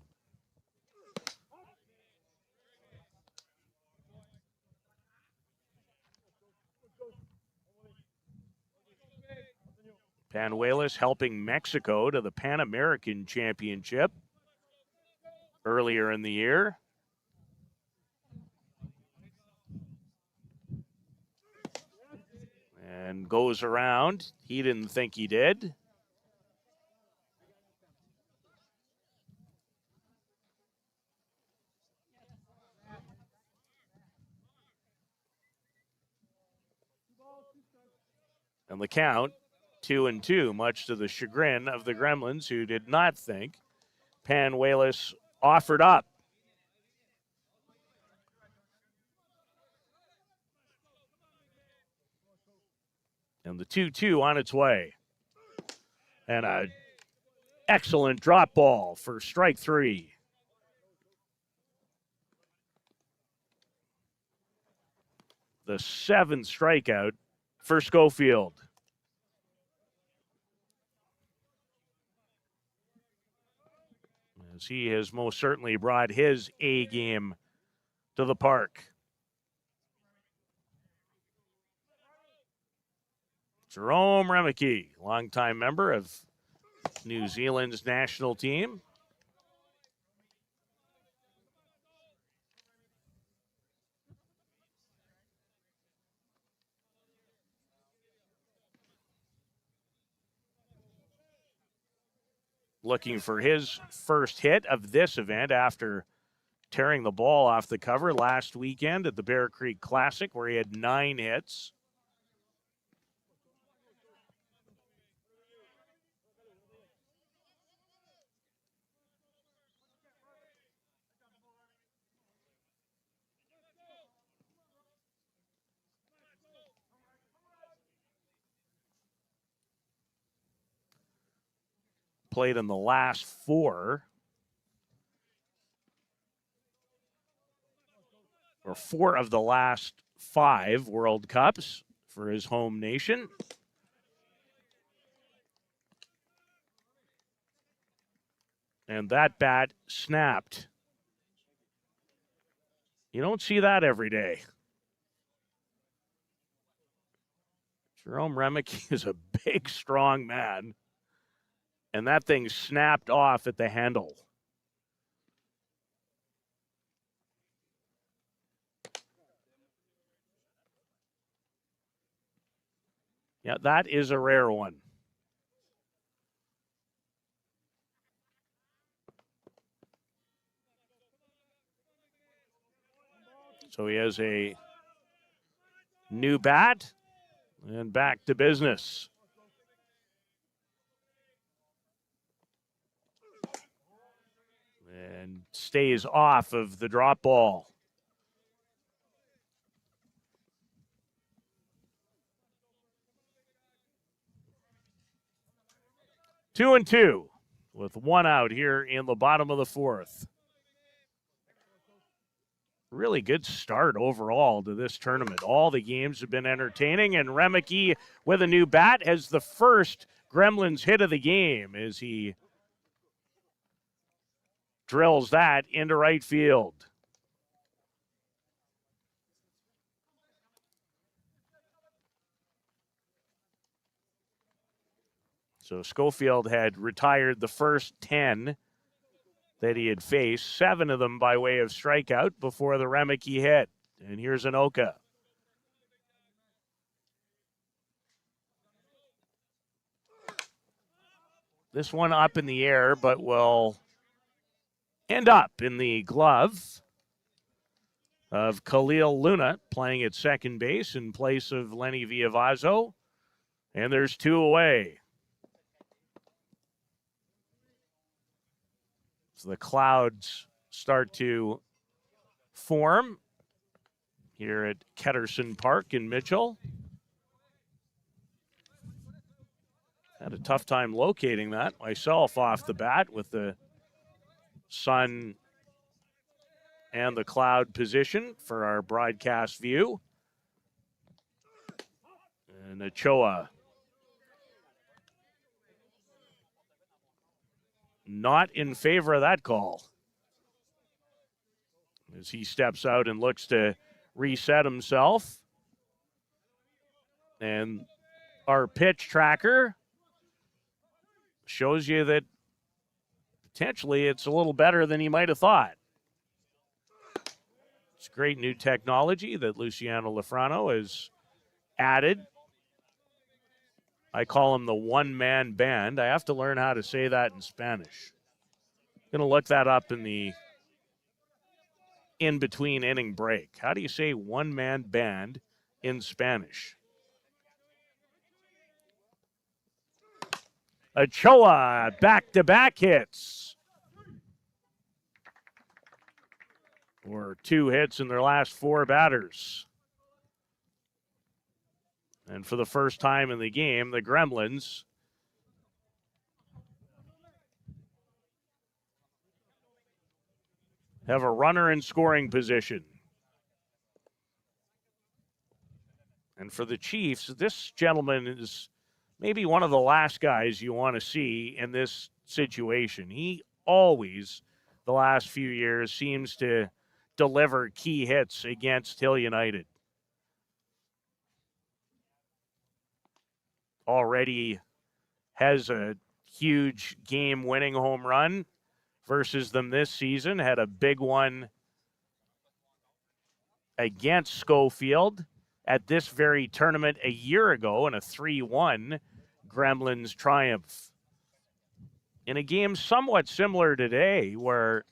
Panuelos helping Mexico to the Pan American Championship earlier in the year. And goes around. He didn't think he did. And the count, 2-2, much to the chagrin of the Gremlins, who did not think Panuelos offered up. And the 2-2 on its way. And an excellent drop ball for strike 3. The 7th strikeout for Schofield. As he has most certainly brought his A game to the park. Jerome Remeke, longtime member of New Zealand's national team. Looking for his first hit of this event after tearing the ball off the cover last weekend at the Bear Creek Classic, where he had 9 hits. Played in the last 4 of the last 5 World Cups for his home nation. And that bat snapped. You don't see that every day. Jerome Remeke is a big, strong man. And that thing snapped off at the handle. Yeah, that is a rare one. So he has a new bat and back to business. And stays off of the drop ball. Two and two with 1 out here in the bottom of the 4th. Really good start overall to this tournament. All the games have been entertaining, and Remeke with a new bat has the first Gremlins hit of the game as he drills that into right field. So Schofield had retired the first 10 that he had faced, 7 of them by way of strikeout before the Remeke hit. And here's Anoka. This one up in the air, but will end up in the glove of Khalil Luna, playing at second base in place of Lenny Villavazzo. And there's 2 away. So the clouds start to form here at Ketterson Park in Mitchell. Had a tough time locating that myself off the bat with the sun and the cloud position for our broadcast view. And Ochoa not in favor of that call as he steps out and looks to reset himself. And our pitch tracker shows you that potentially it's a little better than you might have thought. It's great new technology that Luciano Lafrano has added. I call him the one-man band. I have to learn how to say that in Spanish. Going to look that up in the in-between inning break. How do you say one-man band in Spanish? Ochoa, back-to-back hits. Or 2 hits in their last 4 batters. And for the first time in the game, the Gremlins have a runner in scoring position. And for the Chiefs, this gentleman is maybe one of the last guys you want to see in this situation. He always, the last few years, seems to deliver key hits against Hill United. Already has a huge game-winning home run versus them this season. Had a big one against Schofield at this very tournament a year ago in a 3-1 Gremlins triumph. In a game somewhat similar today where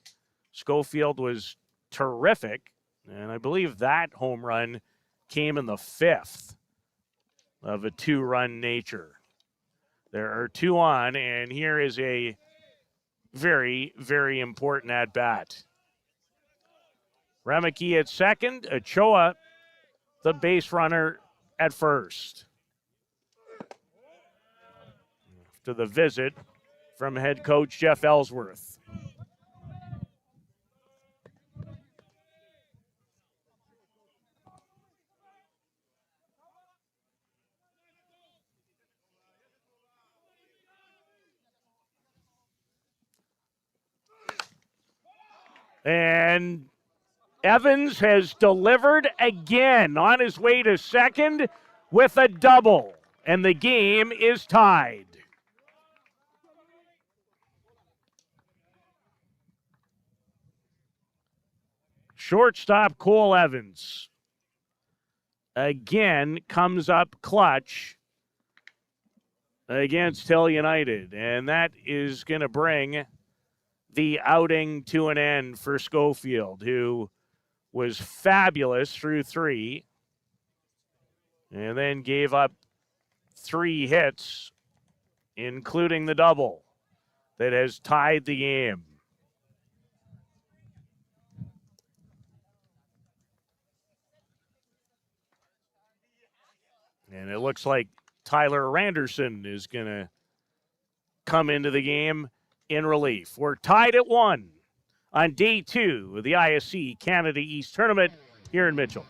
Schofield was terrific, and I believe that home run came in the 5th of a 2-run nature. There are 2 on, and here is a very, very important at-bat. Remeke at second, Ochoa, the base runner, at first. To the visit from head coach Jeff Ellsworth. And Evans has delivered again on his way to second with a double, and the game is tied. Shortstop Cole Evans again comes up clutch against Hill United, and that is going to bring the outing to an end for Schofield, who was fabulous through 3 and then gave up 3 hits, including the double that has tied the game. And it looks like Tyler Randerson is going to come into the game in relief. We're tied at 1 on day 2 of the ISC Canada East Tournament here in Mitchell.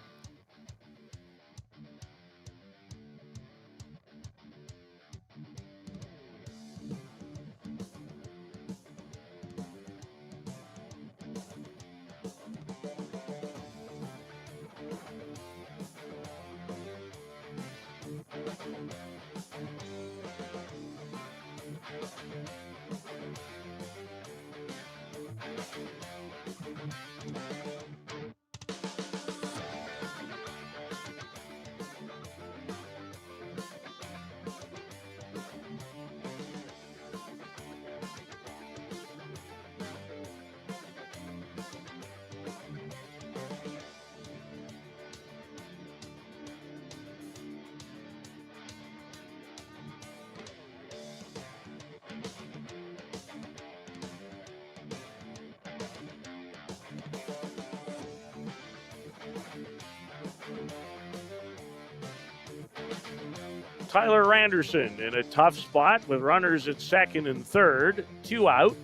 Tyler Randerson in a tough spot with runners at second and third, 2 out.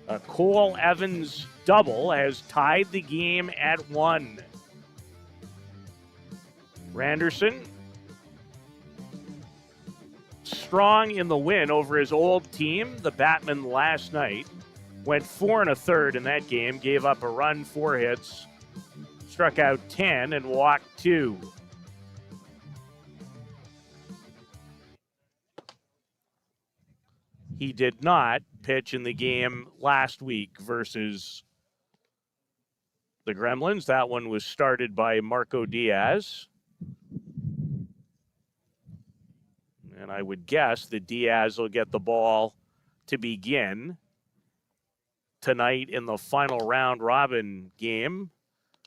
A Cole Evans double has tied the game at 1. Randerson strong in the win over his old team, the Batmen, last night. Went 4 1/3 in that game, gave up a run, 4 hits, struck out 10, and walked 2. He did not pitch in the game last week versus the Gremlins. That one was started by Marco Diaz. And I would guess that Diaz will get the ball to begin tonight in the final round robin game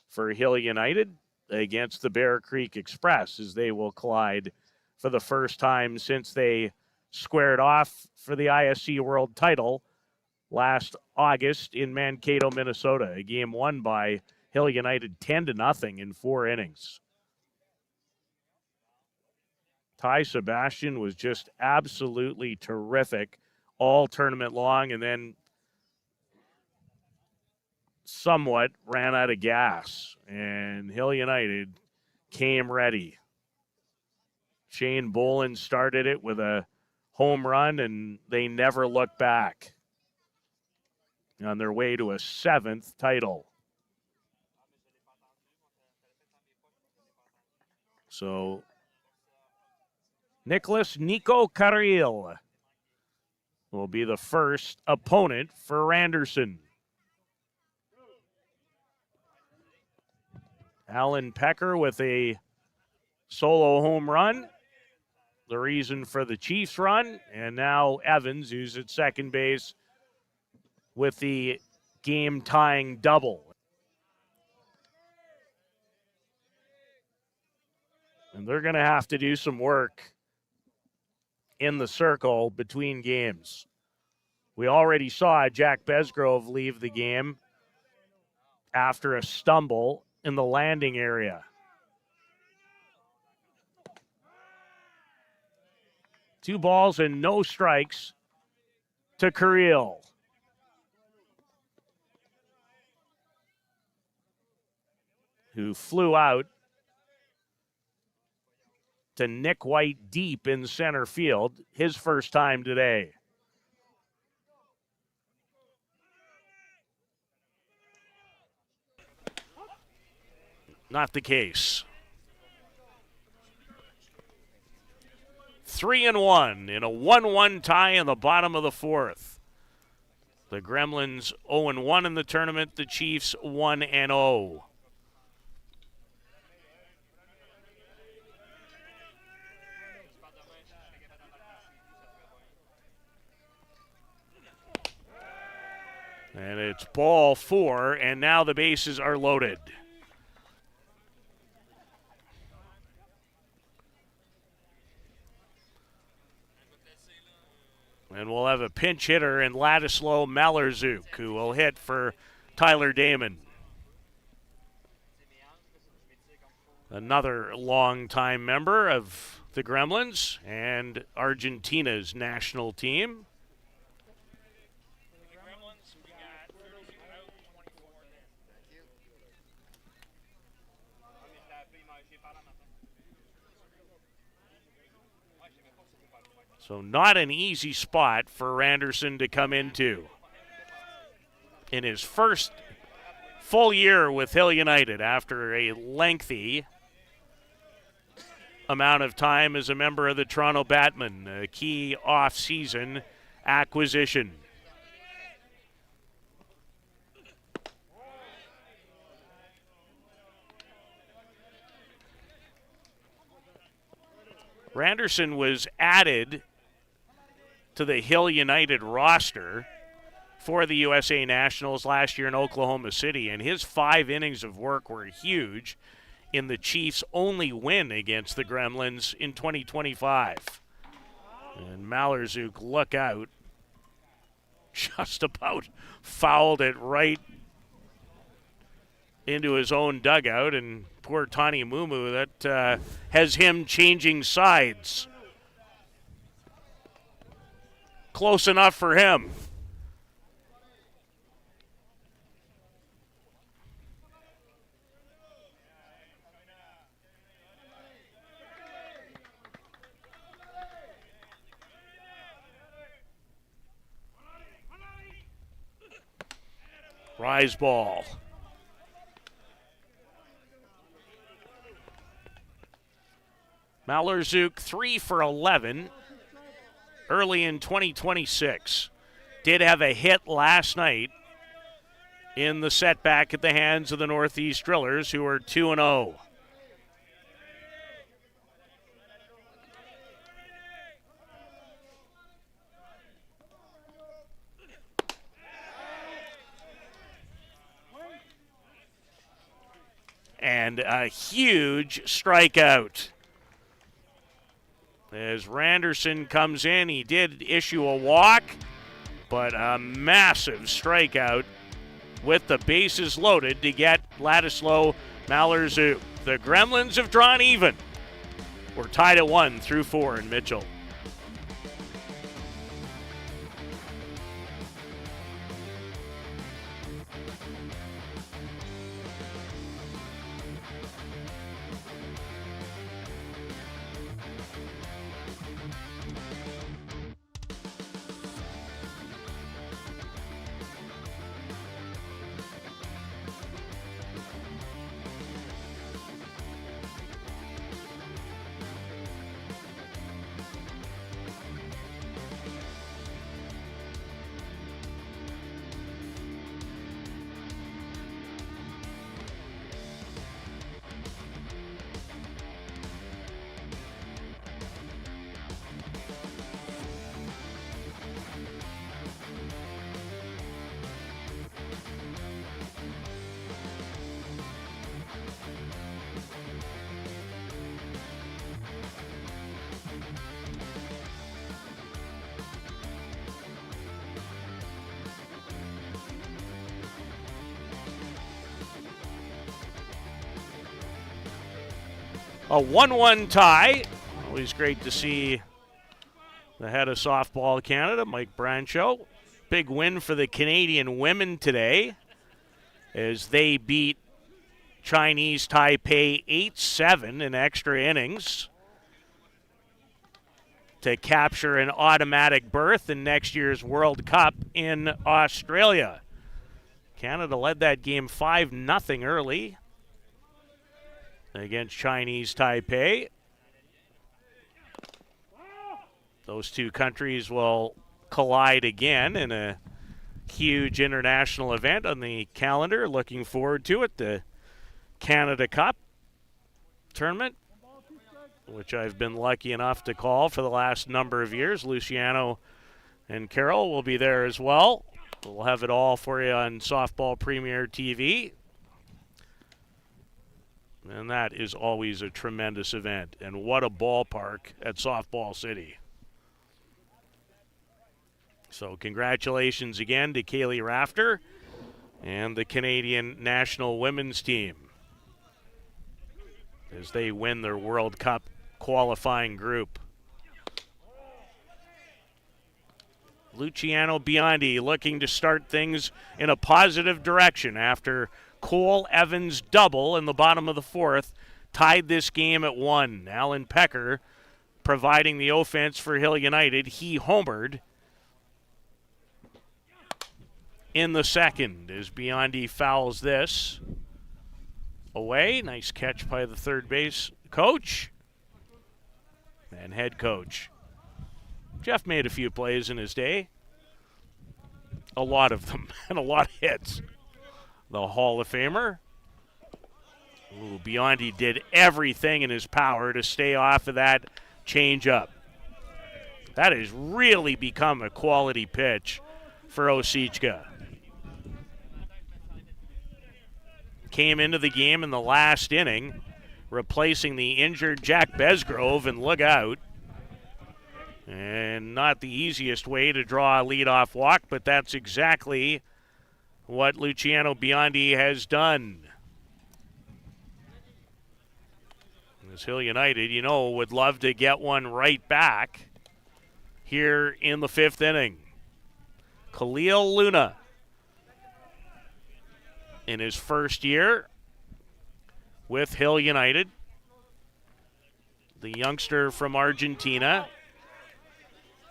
for Hill United against the Bear Creek Express, as they will collide for the first time since they squared off for the ISC World title last August in Mankato, Minnesota. A game won by Hill United 10-0 in 4 innings. Ty Sebastian was just absolutely terrific all tournament long, and then somewhat ran out of gas, and Hill United came ready. Shane Bolin started it with a home run, and they never looked back on their way to a 7th title. So Nicholas Nico Carril will be the first opponent for Randerson. Alan Pecker with a solo home run, the reason for the Chiefs' run, and now Evans, who's at second base, with the game-tying double. And they're going to have to do some work in the circle between games. We already saw Jack Besgrove leave the game after a stumble in the landing area. Two balls and no strikes to Carril. Who flew out to Nick White deep in center field, his first time today. Not the case. 3-1 in a 1-1 tie in the bottom of the 4th. The Gremlins 0-1 in the tournament, the Chiefs 1-0. And it's ball 4, and now the bases are loaded. And we'll have a pinch hitter in Ladislaw Malarzuk, who will hit for Tyler Damon. Another longtime member of the Gremlins and Argentina's national team. So not an easy spot for Randerson to come into in his first full year with Hill United after a lengthy amount of time as a member of the Toronto Batmen, a key off-season acquisition. Randerson was added to the Hill United roster for the USA Nationals last year in Oklahoma City, and his 5 innings of work were huge in the Chiefs' only win against the Gremlins in 2025. And Malarzuk, look out, just about fouled it right into his own dugout, and poor Tani Mumu, that has him changing sides. Close enough for him. Rise ball. Malorczuk 3 for 11 early in 2026. Did have a hit last night in the setback at the hands of the Northeast Drillers, who are 2-0. And a huge strikeout. As Randerson comes in, he did issue a walk, but a massive strikeout with the bases loaded to get Ladislav Malorczuk. The Gremlins have drawn even. We're tied at 1 through 4 in Mitchell. A 1-1 tie. Always great to see the head of Softball Canada, Mike Brancho. Big win for the Canadian women today as they beat Chinese Taipei 8-7 in extra innings to capture an automatic berth in next year's World Cup in Australia. Canada led that game 5-0 early against Chinese Taipei. Those two countries will collide again in a huge international event on the calendar. Looking forward to it, the Canada Cup tournament, which I've been lucky enough to call for the last number of years. Luciano and Carol will be there as well. We'll have it all for you on Softball Premier TV. And that is always a tremendous event. And what a ballpark at Softball City. So congratulations again to Kaylee Rafter and the Canadian national women's team as they win their World Cup qualifying group. Luciano Biondi looking to start things in a positive direction after Cole Evans' double in the bottom of the fourth tied this game at 1. Alan Pecker providing the offense for Hill United. He homered in the second as Biondi fouls this away. Nice catch by the third base coach and head coach. Jeff made a few plays in his day. A lot of them and a lot of hits. The Hall of Famer. Ooh, Biondi did everything in his power to stay off of that changeup. That has really become a quality pitch for Osicka. Came into the game in the last inning, replacing the injured Jack Besgrove, and look out. And not the easiest way to draw a leadoff walk, but that's exactly what Luciano Biondi has done. As Hill United, would love to get one right back here in the 5th inning. Khalil Luna, in his first year with Hill United, the youngster from Argentina.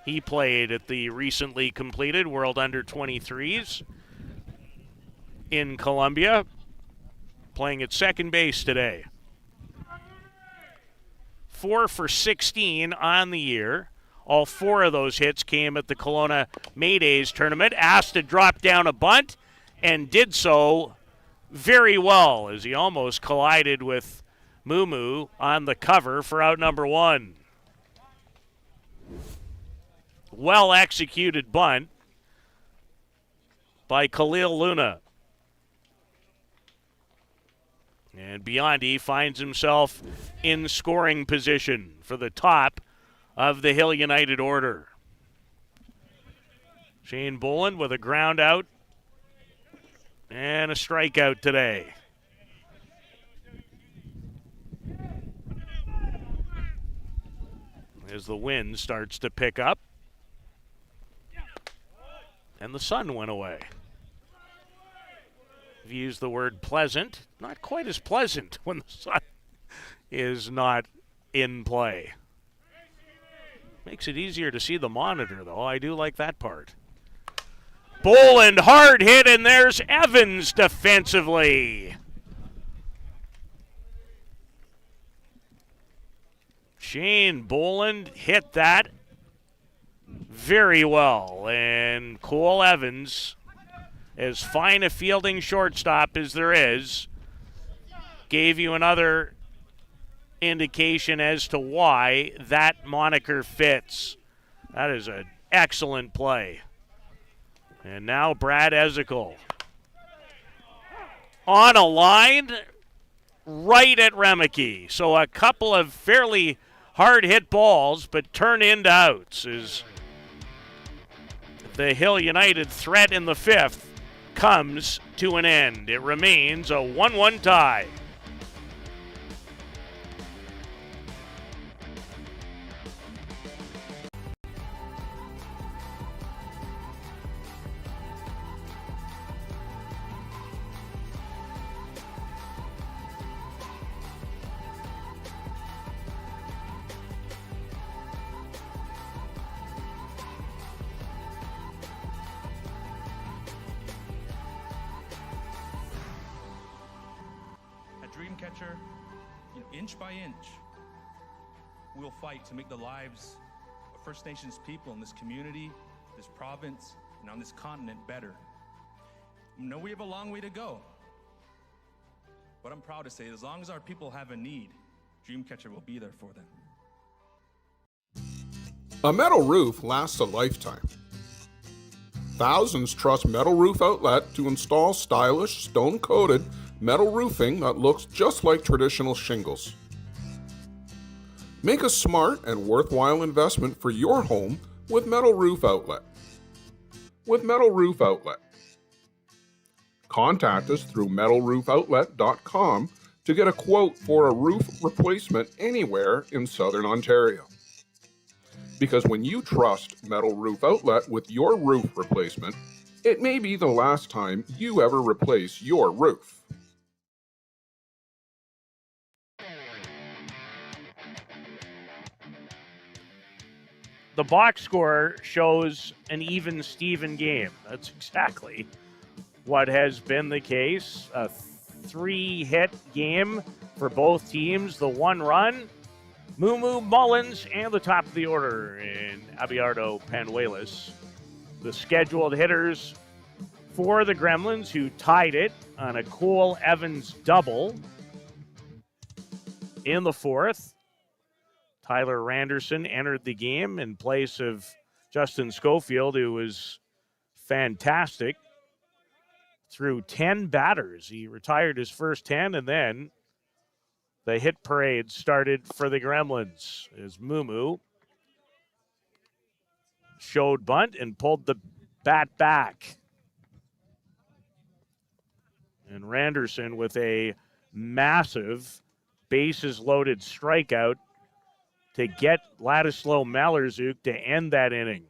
He played at the recently completed World Under-23s in Colombia, playing at second base today. 4 for 16 on the year. All 4 of those hits came at the Kelowna Maydays tournament. Asked to drop down a bunt and did so very well as he almost collided with Mumu on the cover for out number 1. Well-executed bunt by Khalil Luna. And Biondi finds himself in scoring position for the top of the Hill United order. Shane Boland with a ground out and a strikeout today. As the wind starts to pick up and the sun went away. I've used the word pleasant. Not quite as pleasant when the sun is not in play. Makes it easier to see the monitor, though. I do like that part. Boland, hard hit, and there's Evans defensively. Shane Boland hit that very well, and Cole Evans, as fine a fielding shortstop as there is, gave you another indication as to why that moniker fits. That is an excellent play. And now Brad Ezekiel on a line right at Remeke. So a couple of fairly hard hit balls, but turn into outs as the Hill United threat in the 5th comes to an end. It remains a 1-1 tie. Dreamcatcher, inch by inch, we'll fight to make the lives of First Nations people in this community, this province, and on this continent better. I know we have a long way to go, but I'm proud to say as long as our people have a need, Dreamcatcher will be there for them. A metal roof lasts a lifetime. Thousands trust Metal Roof Outlet to install stylish, stone-coated metal roofing that looks just like traditional shingles. Make a smart and worthwhile investment for your home with Metal Roof Outlet. With Metal Roof Outlet. Contact us through metalroofoutlet.com to get a quote for a roof replacement anywhere in Southern Ontario. Because when you trust Metal Roof Outlet with your roof replacement, it may be the last time you ever replace your roof. The box score shows an even Steven game. That's exactly what has been the case. A 3-hit game for both teams. The 1 run, Mumu Mullins, and the top of the order in Abiardo Panuelos. The scheduled hitters for the Gremlins, who tied it on a Cole Evans double in the 4th. Tyler Randerson entered the game in place of Justin Schofield, who was fantastic. Through 10 batters. He retired his first 10, and then the hit parade started for the Gremlins as Mumu showed bunt and pulled the bat back. And Randerson with a massive bases loaded strikeout to get Ladislav Malerzuk to end that inning.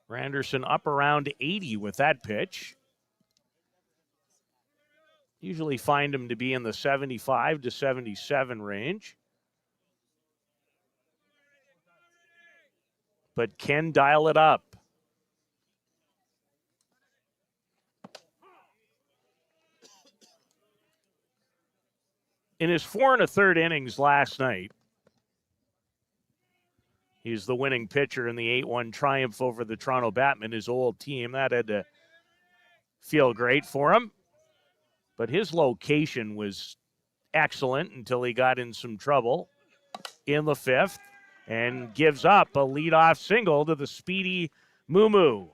Randerson up around 80 with that pitch. Usually find him to be in the 75 to 77 range. But can dial it up. In his 4 1/3 innings last night, he's the winning pitcher in the 8-1 triumph over the Toronto Batmen, his old team. That had to feel great for him. But his location was excellent until he got in some trouble in the 5th and gives up a leadoff single to the speedy Mumu.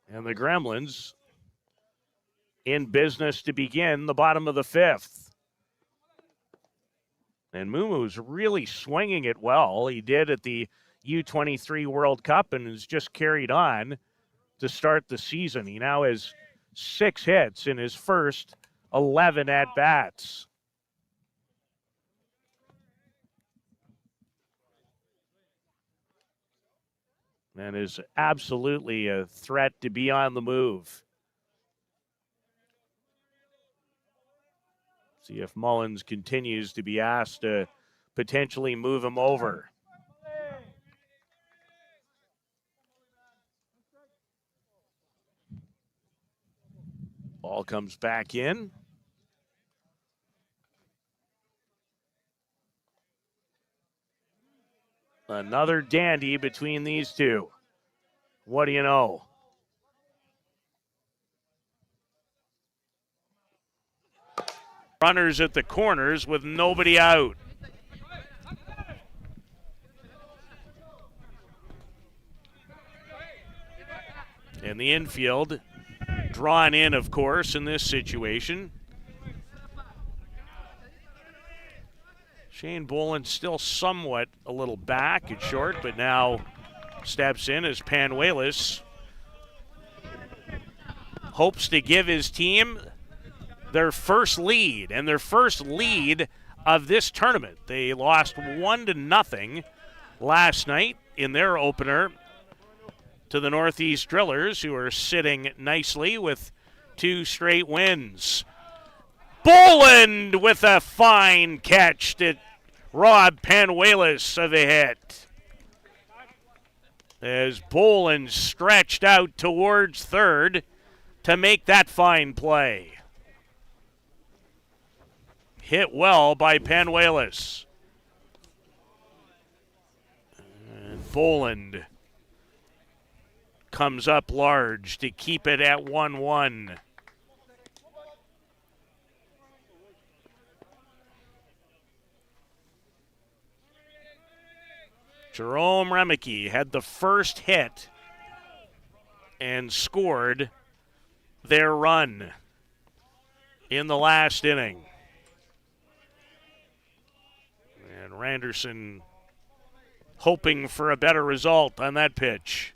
And the Gremlins in business to begin the bottom of the 5th. And Mumu's really swinging it well. He did at the U23 World Cup and has just carried on to start the season. He now has 6 hits in his first 11 at-bats. And is absolutely a threat to be on the move. See if Mullins continues to be asked to potentially move him over. Ball comes back in. Another dandy between these two. What do you know? Runners at the corners with nobody out. And the infield drawn in, of course, in this situation. Shane Boland still somewhat a little back at short, but now steps in as Panuelos hopes to give his team their first lead, and their first lead of this tournament. They lost 1-0 last night in their opener to the Northeast Drillers, who are sitting nicely with 2 straight wins. Boland with a fine catch to rob Panuelos of a hit. As Boland stretched out towards third to make that fine play. Hit well by Panuelos. And Boland comes up large to keep it at 1-1. Jerome Remicke had the first hit and scored their run in the last inning. And Randerson hoping for a better result on that pitch.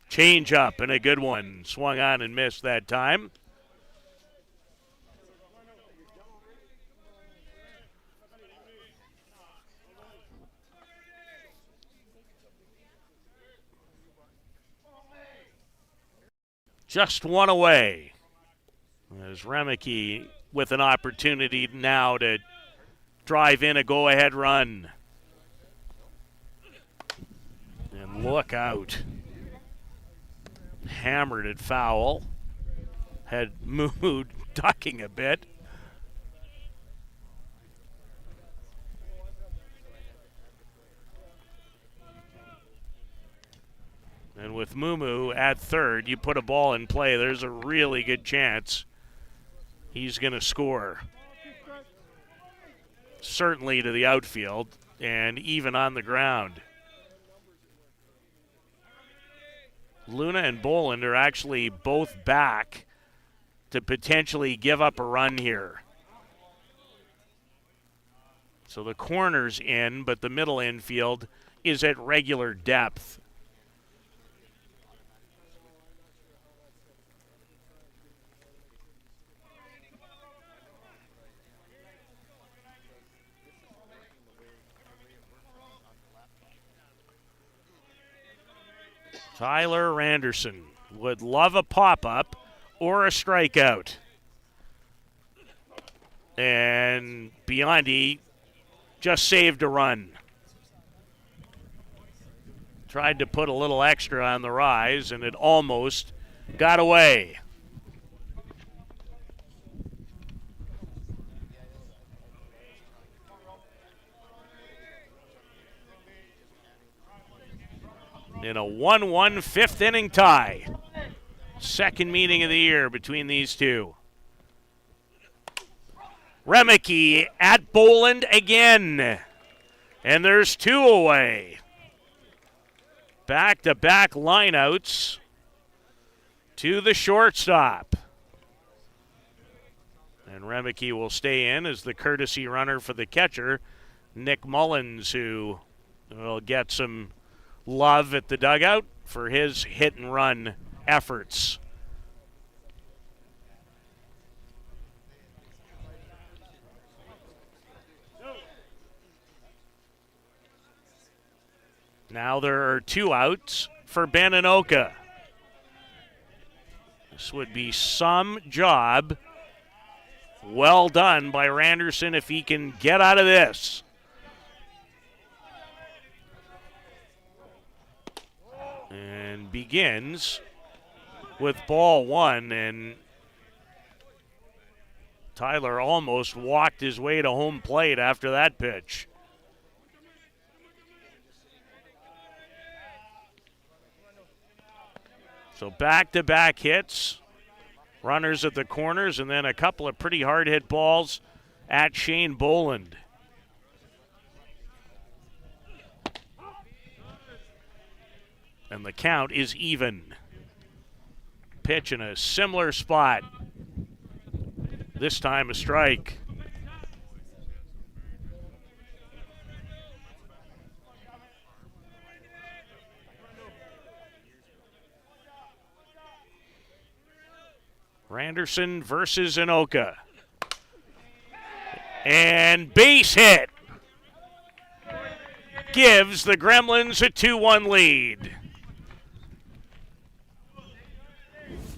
Change up and a good one. Swung on and missed that time. Just one away. As Remicke with an opportunity now to drive in a go-ahead run. And look out. Hammered it foul. Had Moo ducking a bit. And with Mumu at third, you put a ball in play, there's a really good chance he's going to score. Certainly to the outfield and even on the ground. Luna and Boland are actually both back to potentially give up a run here. So the corner's in, but the middle infield is at regular depth. Tyler Randerson would love a pop-up or a strikeout. And Biondi just saved a run. Tried to put a little extra on the rise, and it almost got away. In a 1-1 fifth inning tie. Second meeting of the year between these two. Remicke at Boland again. And there's two away. Back-to-back lineouts to the shortstop. And Remicke will stay in as the courtesy runner for the catcher, Nick Mullins, who will get some love at the dugout for his hit-and-run efforts. Now there are two outs for Beninoka. This would be some job. Well done by Randerson if he can get out of this. And begins with ball one, and Tyler almost walked his way to home plate after that pitch. So back-to-back hits, runners at the corners, and then a couple of pretty hard hit balls at Shane Boland. And the count is even. Pitch in a similar spot. This time a strike. Randerson versus Inoka. And base hit. Gives the Gremlins a 2-1 lead.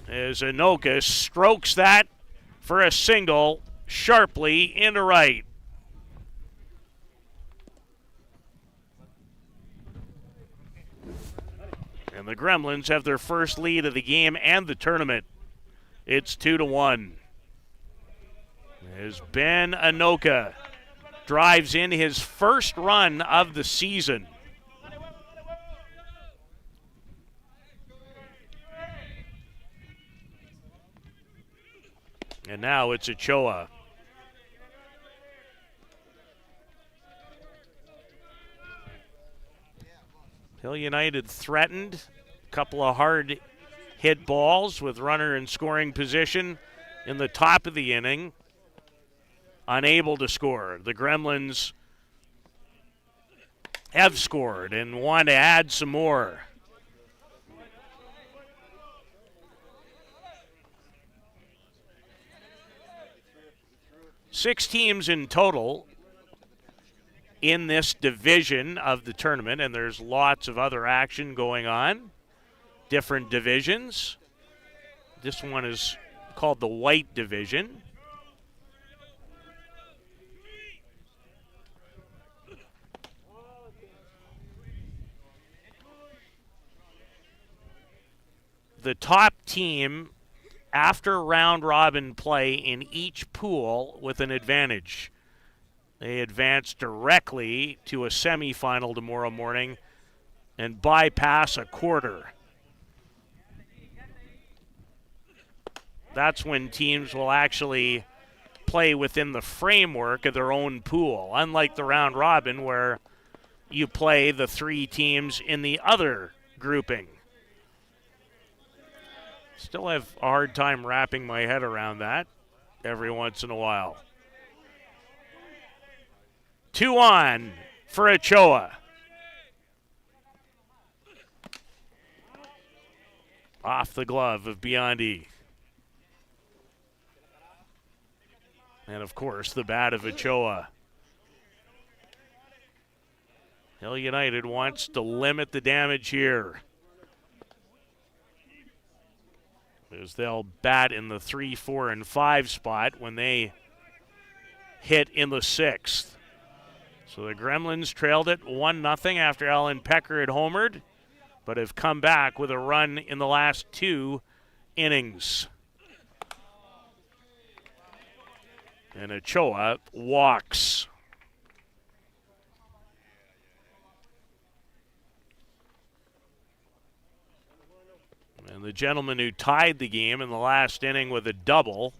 As Inoka strokes that for a single sharply into right. And the Gremlins have their first lead of the game and the tournament. It's 2-1. As Ben Inoka drives in his first run of the season. And now it's Ochoa. Hill United threatened. A couple of hard hit balls with runner in scoring position in the top of the inning. Unable to score. The Gremlins have scored and want to add some more. Six teams in total in this division of the tournament, and there's lots of other action going on. Different divisions. This one is called the White Division. The top team after round robin play in each pool with an advantage. They advance directly to a semifinal tomorrow morning and bypass a quarter. that's when teams will actually play within the framework of their own pool, unlike the round robin where you play the 3 teams in the other grouping. Still have a hard time wrapping my head around that every once in a while. 2 on for Ochoa. Off the glove of Biondi. And, of course, the bat of Ochoa. Hill United wants to limit the damage here, as they'll bat in the 3, 4, and 5 spot when they hit in the 6th. So the Gremlins trailed it 1-0 after Alan Pecker had homered, but have come back with a run in the last 2 innings. And Ochoa walks. And the gentleman who tied the game in the last inning with a double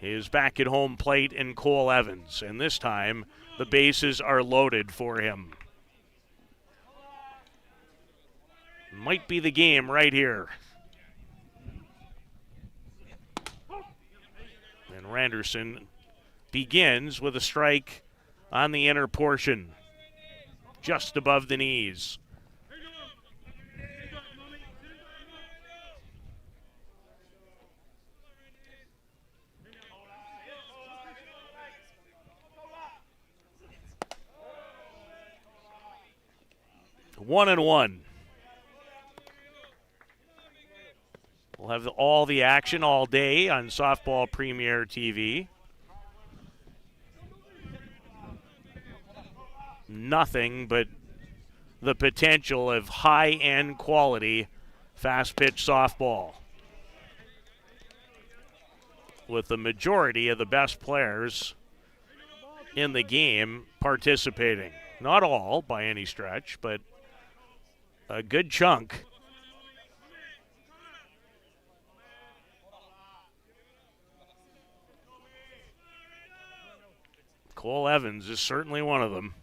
is back at home plate in Cole Evans. And this time, the bases are loaded for him. Might be the game right here. And Randerson begins with a strike on the inner portion, just above the knees. One and one. We'll have all the action all day on Softball Premier TV. Nothing but the potential of high-end quality fast-pitch softball, with the majority of the best players in the game participating. Not all by any stretch, but a good chunk. Cole Evans is certainly one of them.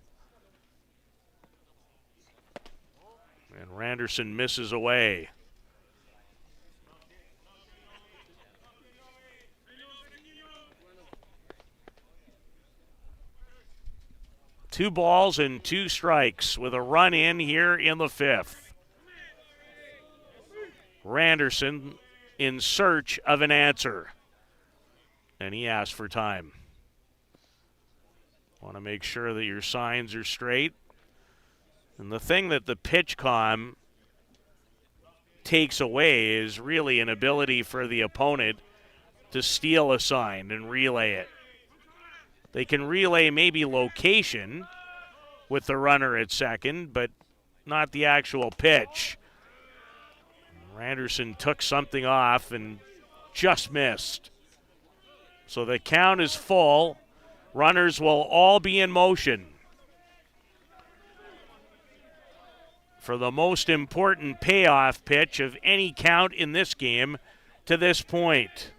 And Randerson misses away. Two balls and 2 strikes with a run in here in the 5th. Randerson in search of an answer, and he asked for time. Want to make sure that your signs are straight. And the thing that the PitchCom takes away is really an ability for the opponent to steal a sign and relay it. They can relay maybe location with the runner at second, but not the actual pitch. Randerson took something off and just missed. So the count is full. Runners will all be in motion for the most important payoff pitch of any count in this game to this point.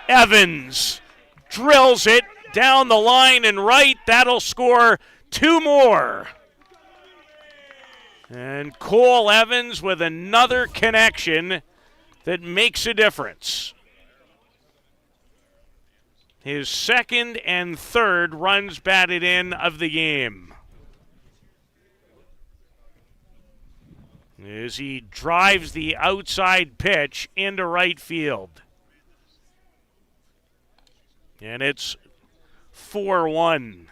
Evans drills it down the line and right. That'll score 2 more. And Cole Evans with another connection that makes a difference. His 2nd and 3rd runs batted in of the game, as he drives the outside pitch into right field. And it's 4-1.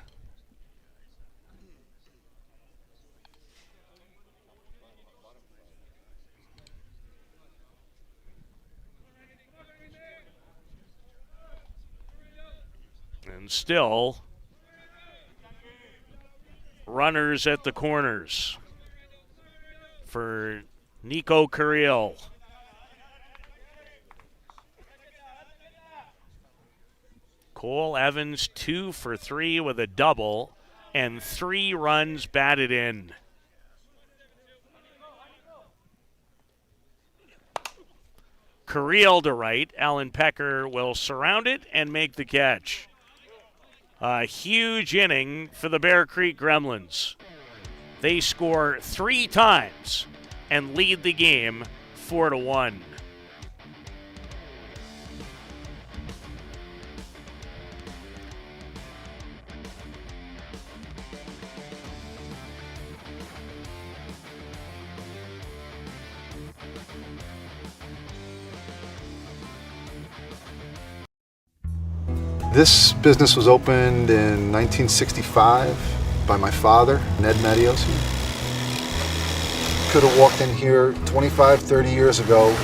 And still, runners at the corners for Nico Carrillo. Cole Evans 2 for 3 with a double and 3 runs batted in. Carril to right. Alan Pecker will surround it and make the catch. A huge inning for the Bear Creek Gremlins. They score 3 times and lead the game 4-1. This business was opened in 1965 by my father, Ned Matiosi. Could have walked in here 25, 30 years ago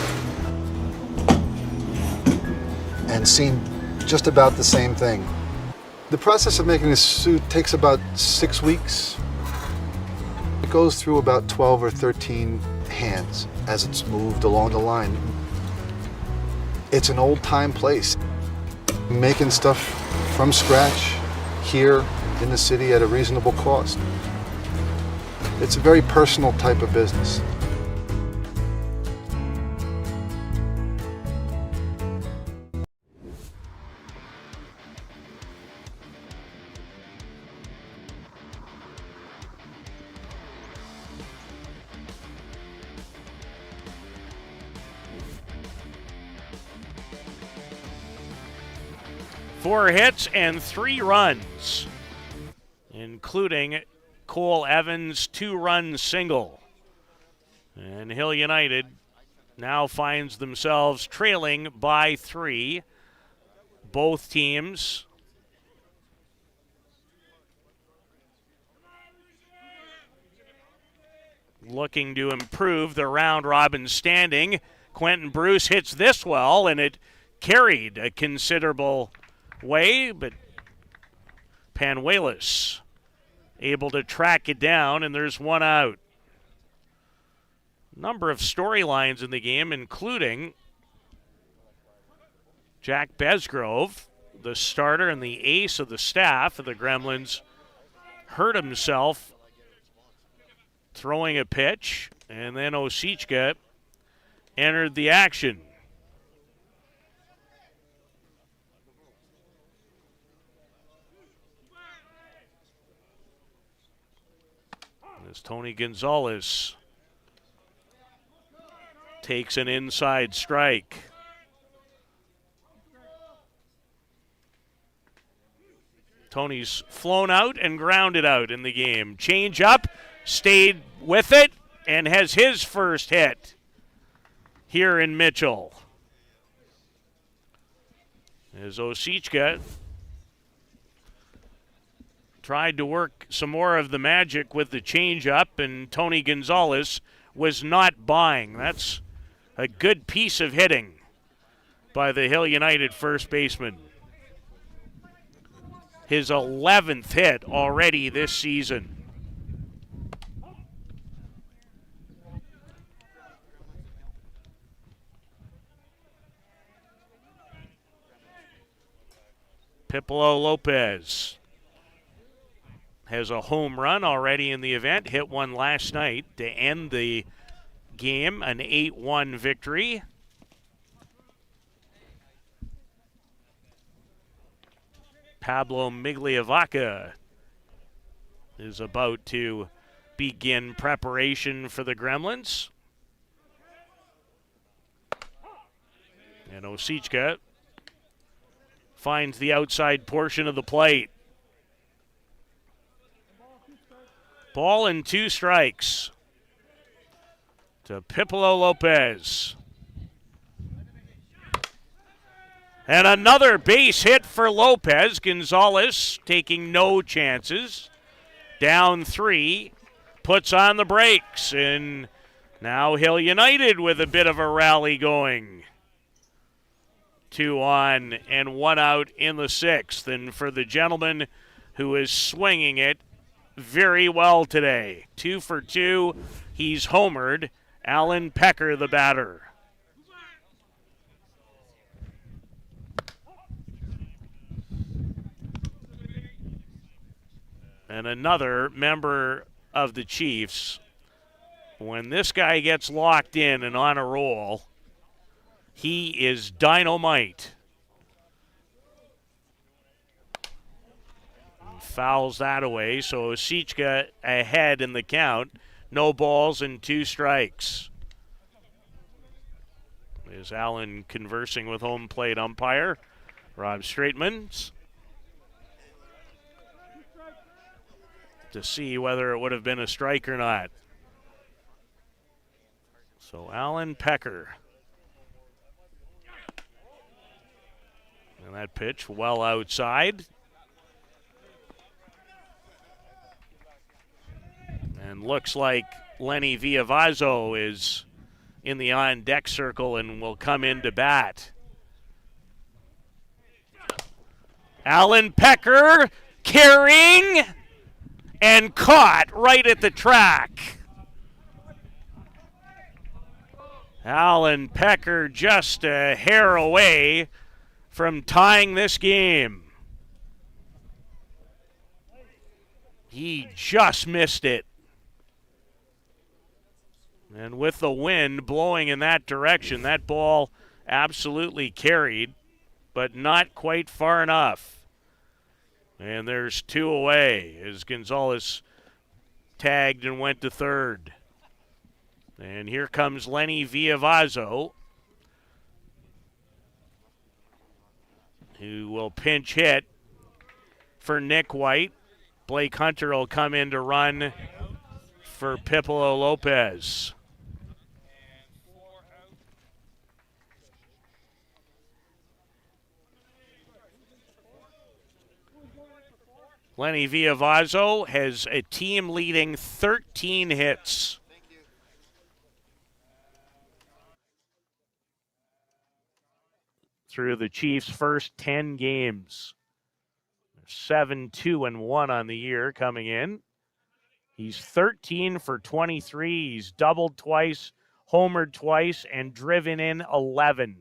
and seen just about the same thing. The process of making this suit takes about 6 weeks. It goes through about 12 or 13 hands as it's moved along the line. It's an old-time place. Making stuff from scratch here in the city at a reasonable cost. It's a very personal type of business. Four hits and 3 runs, including Cole Evans' 2-run single. And Hill United now finds themselves trailing by 3. Both teams looking to improve the round-robin standing. Quentin Bruce hits this well, and it carried a considerable way, but Panuelos able to track it down, and there's 1 out. Number of storylines in the game, including Jack Besgrove, the starter and the ace of the staff of the Gremlins, hurt himself throwing a pitch, and then Osicka entered the action. As Tony Gonzalez takes an inside strike. Tony's flown out and grounded out in the game. Change up, stayed with it, and has his first hit here in Mitchell. As Osicka tried to work some more of the magic with the changeup, and Tony Gonzalez was not buying. That's a good piece of hitting by the Hill United first baseman. His 11th hit already this season. Pipolo Lopez has a home run already in the event. Hit one last night to end the game, an 8-1 victory. Pablo Migliavaca is about to begin preparation for the Gremlins. And Osicka finds the outside portion of the plate. Ball and 2 strikes to Pipolo Lopez. And another base hit for Lopez. Gonzalez taking no chances. Down 3, puts on the brakes, and now Hill United with a bit of a rally going. 2 on and 1 out in the 6th. And for the gentleman who is swinging it very well today, 2 for 2, he's homered. Alan Pecker, the batter. And another member of the Chiefs, when this guy gets locked in and on a roll, He is dynamite. Fouls that away, so Osicka ahead in the count. No balls and 2 strikes. Is Allen conversing with home plate umpire Rob Straitmans to see whether it would have been a strike or not. So Allen Pecker. And that pitch well outside. And looks like Lenny Villavazzo is in the on-deck circle and will come into bat. Allen Pecker carrying and caught right at the track. Allen Pecker just a hair away from tying this game. He just missed it. And with the wind blowing in that direction, that ball absolutely carried, but not quite far enough. And there's 2 away as Gonzalez tagged and went to third. And here comes Lenny Villavazzo, who will pinch hit for Nick White. Blake Hunter will come in to run for Pipolo Lopez. Lenny Villavazzo has a team-leading 13 hits. Through the Chiefs' first 10 games. 7-2-1 on the year coming in. He's 13 for 23. He's doubled twice, homered twice, and driven in 11.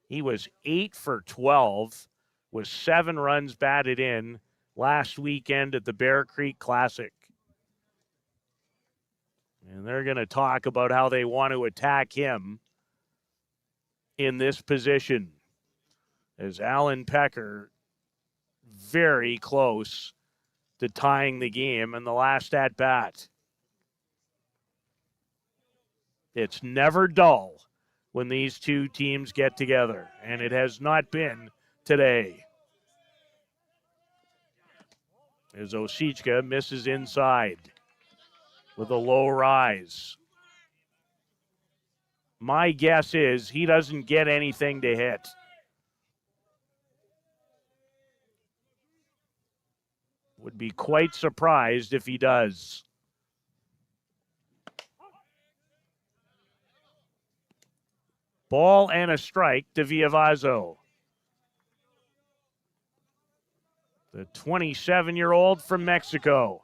He was 8 for 12 with 7 runs batted in last weekend at the Bear Creek Classic. And they're going to talk about how they want to attack him in this position. As Allen Pecker very close to tying the game in the last at-bat. It's never dull when these two teams get together, and it has not been today. As Osicka misses inside with a low rise. My guess is he doesn't get anything to hit. Would be quite surprised if he does. Ball and a strike to Villavazzo. The 27-year-old from Mexico.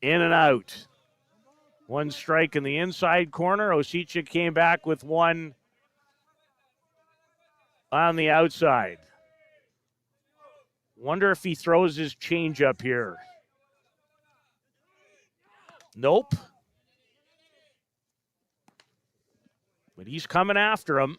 In and out. 1 strike in the inside corner. Osicka came back with 1 on the outside. Wonder if he throws his changeup here. Nope. But he's coming after him.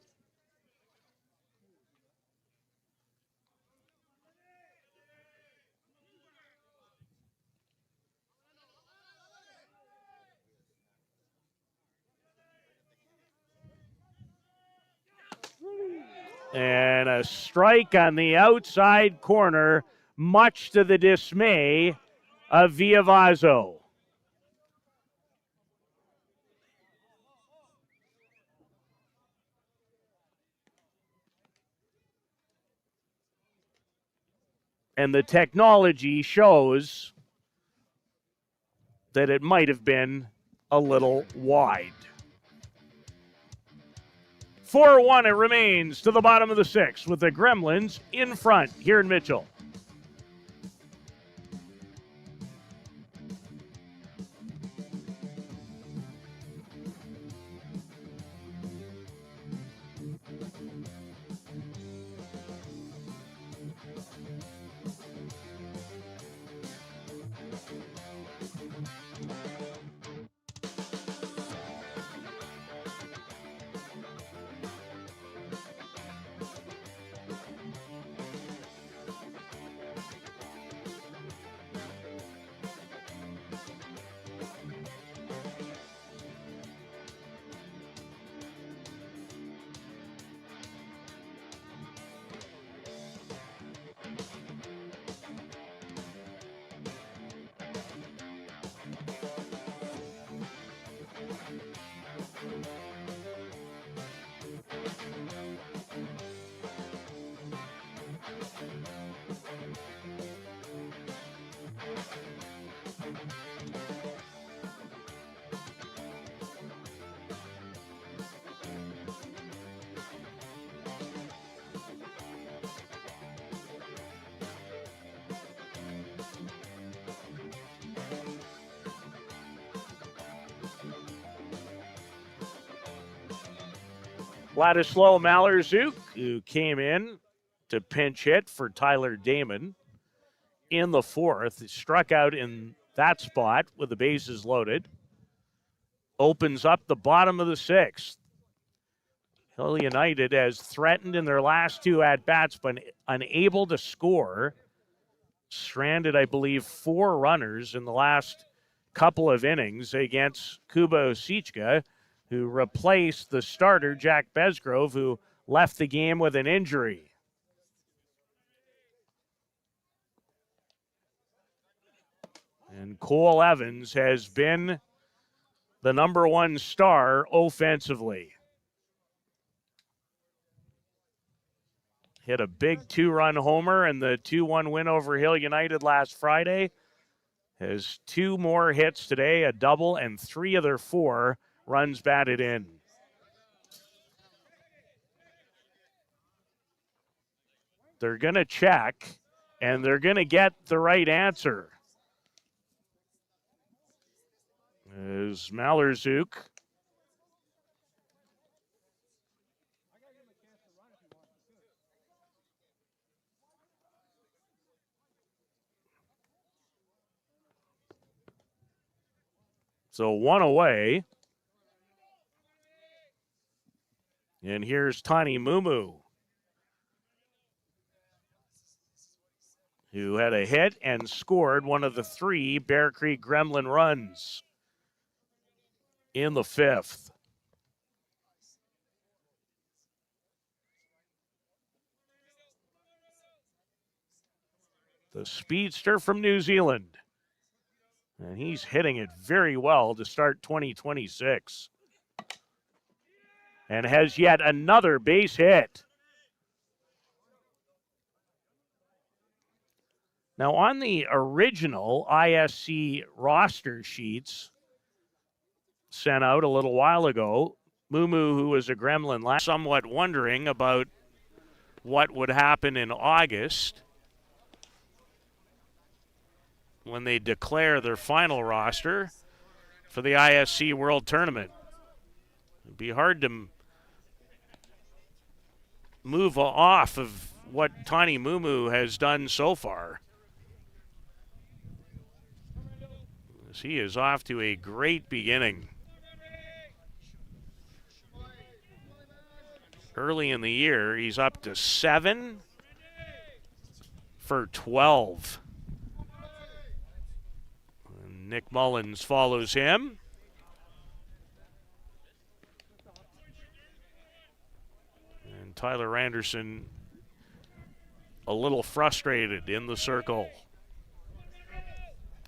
And a strike on the outside corner, much to the dismay of Villavazzo. And the technology shows that it might have been a little wide. 4-1 it remains to the bottom of the 6th with the Gremlins in front here in Mitchell. Ladislav Malerzuk, who came in to pinch hit for Tyler Damon in the fourth, he struck out in that spot with the bases loaded. Opens up the bottom of the sixth. Hill United has threatened in their last two at-bats, but unable to score. Stranded, I believe, 4 runners in the last couple of innings against Kuba Osicka, who replaced the starter, Jack Besgrove, who left the game with an injury. And Cole Evans has been the number one star offensively. Hit a big 2-run homer in the 2-1 win over Hill United last Friday. Has 2 more hits today, a double, and 3 of their 4 runs batted in. They're going to check, and they're going to get the right answer. Is Malerzuk. So 1 away. And here's Tani Mumu, who had a hit and scored one of the 3 Bear Creek Gremlin runs in the 5th. The speedster from New Zealand. And he's hitting it very well to start 2026. And has yet another base hit. Now, on the original ISC roster sheets sent out a little while ago, Mumu, who was a Gremlin last, somewhat wondering about what would happen in August when they declare their final roster for the ISC World Tournament. It'd be hard to move off of what Tani Mumu has done so far. As he is off to a great beginning. Early in the year, he's up to 7 for 12. And Nick Mullins follows him. And Tyler Anderson a little frustrated in the circle.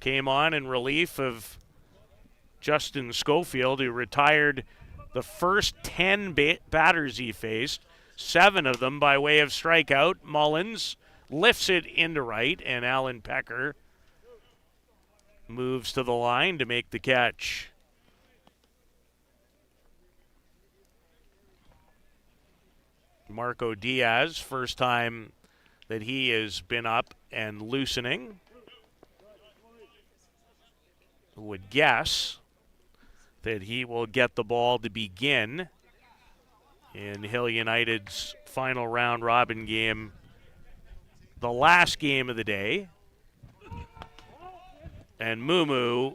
Came on in relief of Justin Schofield, who retired the first 10 batters he faced, 7 of them by way of strikeout. Mullins lifts it into right, and Alan Pecker moves to the line to make the catch. Marco Diaz, first time that he has been up and loosening. Would guess that he will get the ball to begin in Hill United's final round robin game, the last game of the day. And Mumu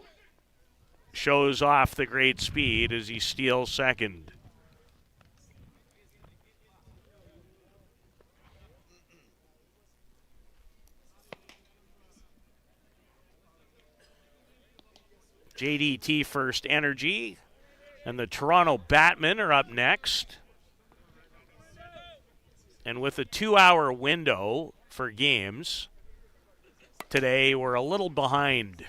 shows off the great speed as he steals second. JDT First Energy and the Toronto Batmen are up next. And with a 2-hour window for games, today we're a little behind.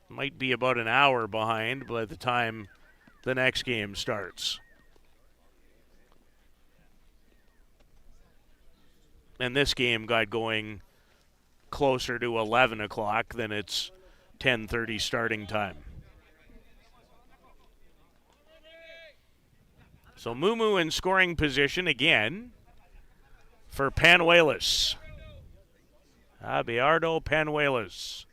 Might be about an hour behind by the time the next game starts. And this game got going closer to 11 o'clock than its 10:30 starting time. So Mumu in scoring position again for Panuelos. Abelardo Panuelos.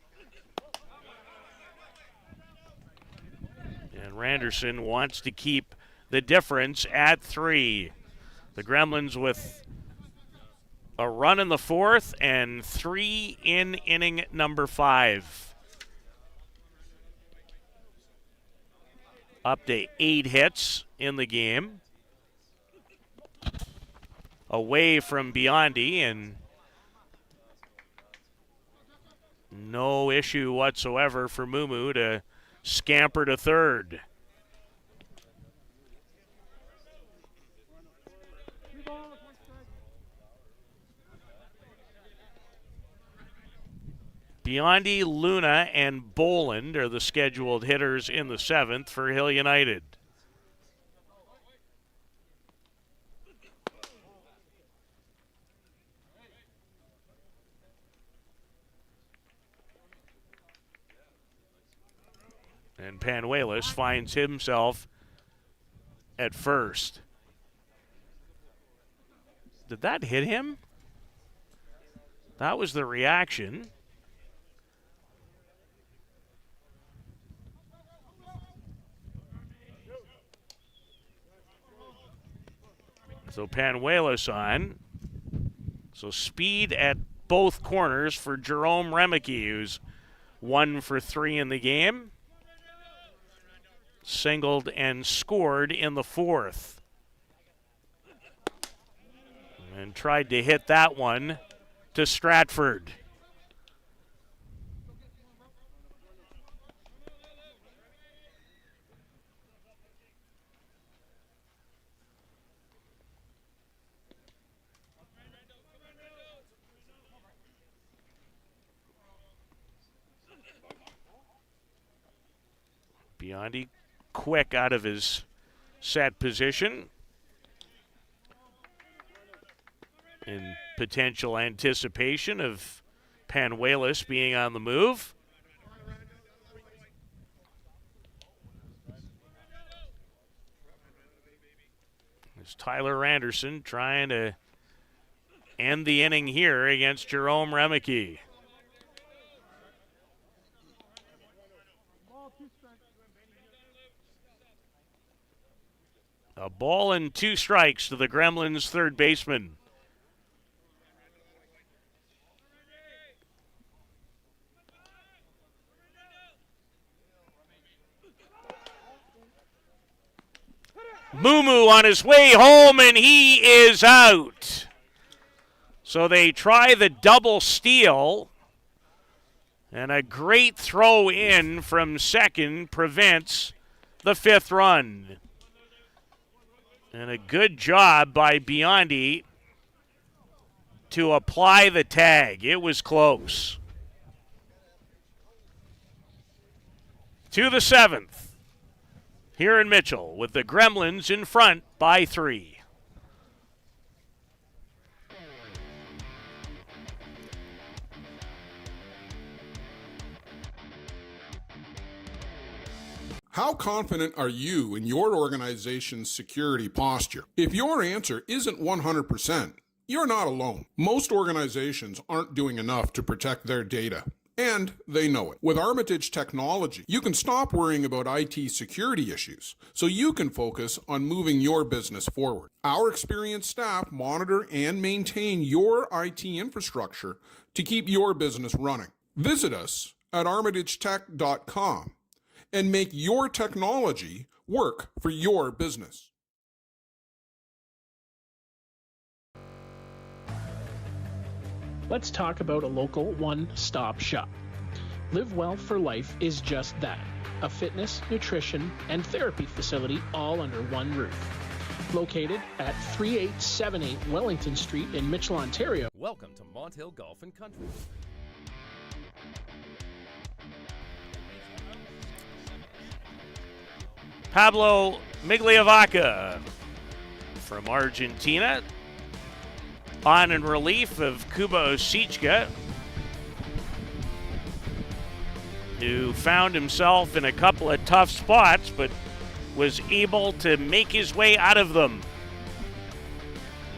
And Randerson wants to keep the difference at 3. The Gremlins with a run in the 4th and 3 in inning number 5. Up to 8 hits in the game. Away from Biondi, and no issue whatsoever for Mumu to scamper to third. Biondi, Luna, and Boland are the scheduled hitters in the 7th for Hill United. And Panuelos finds himself at first. Did that hit him? That was the reaction. So Panuelos on. So speed at both corners for Jerome Remeke, who's 1 for 3 in the game. Singled and scored in the 4th. And tried to hit that one to Stratford. Biondi quick out of his set position in potential anticipation of Panuelos being on the move. There's Tyler Randerson trying to end the inning here against Jerome Remeke. A ball and 2 strikes to the Gremlins' third baseman. Mumu on his way home, and he is out. So they try the double steal, and a great throw in from second prevents the 5th run. And a good job by Biondi to apply the tag. It was close. To the 7th. Here in Mitchell with the Gremlins in front by 3. How confident are you in your organization's security posture? If your answer isn't 100%, you're not alone. Most organizations aren't doing enough to protect their data, and they know it. With Armitage technology, you can stop worrying about IT security issues so you can focus on moving your business forward. Our experienced staff monitor and maintain your IT infrastructure to keep your business running. Visit us at armitagetech.com and make your technology work for your business. Let's talk about a local one-stop shop. Live Well for Life is just that, a fitness, nutrition, and therapy facility all under one roof. Located at 3878 Wellington Street in Mitchell, Ontario. Welcome to Monthill Golf and Country. Pablo Migliavaca from Argentina, on in relief of Kuba Osicka, who found himself in a couple of tough spots but was able to make his way out of them.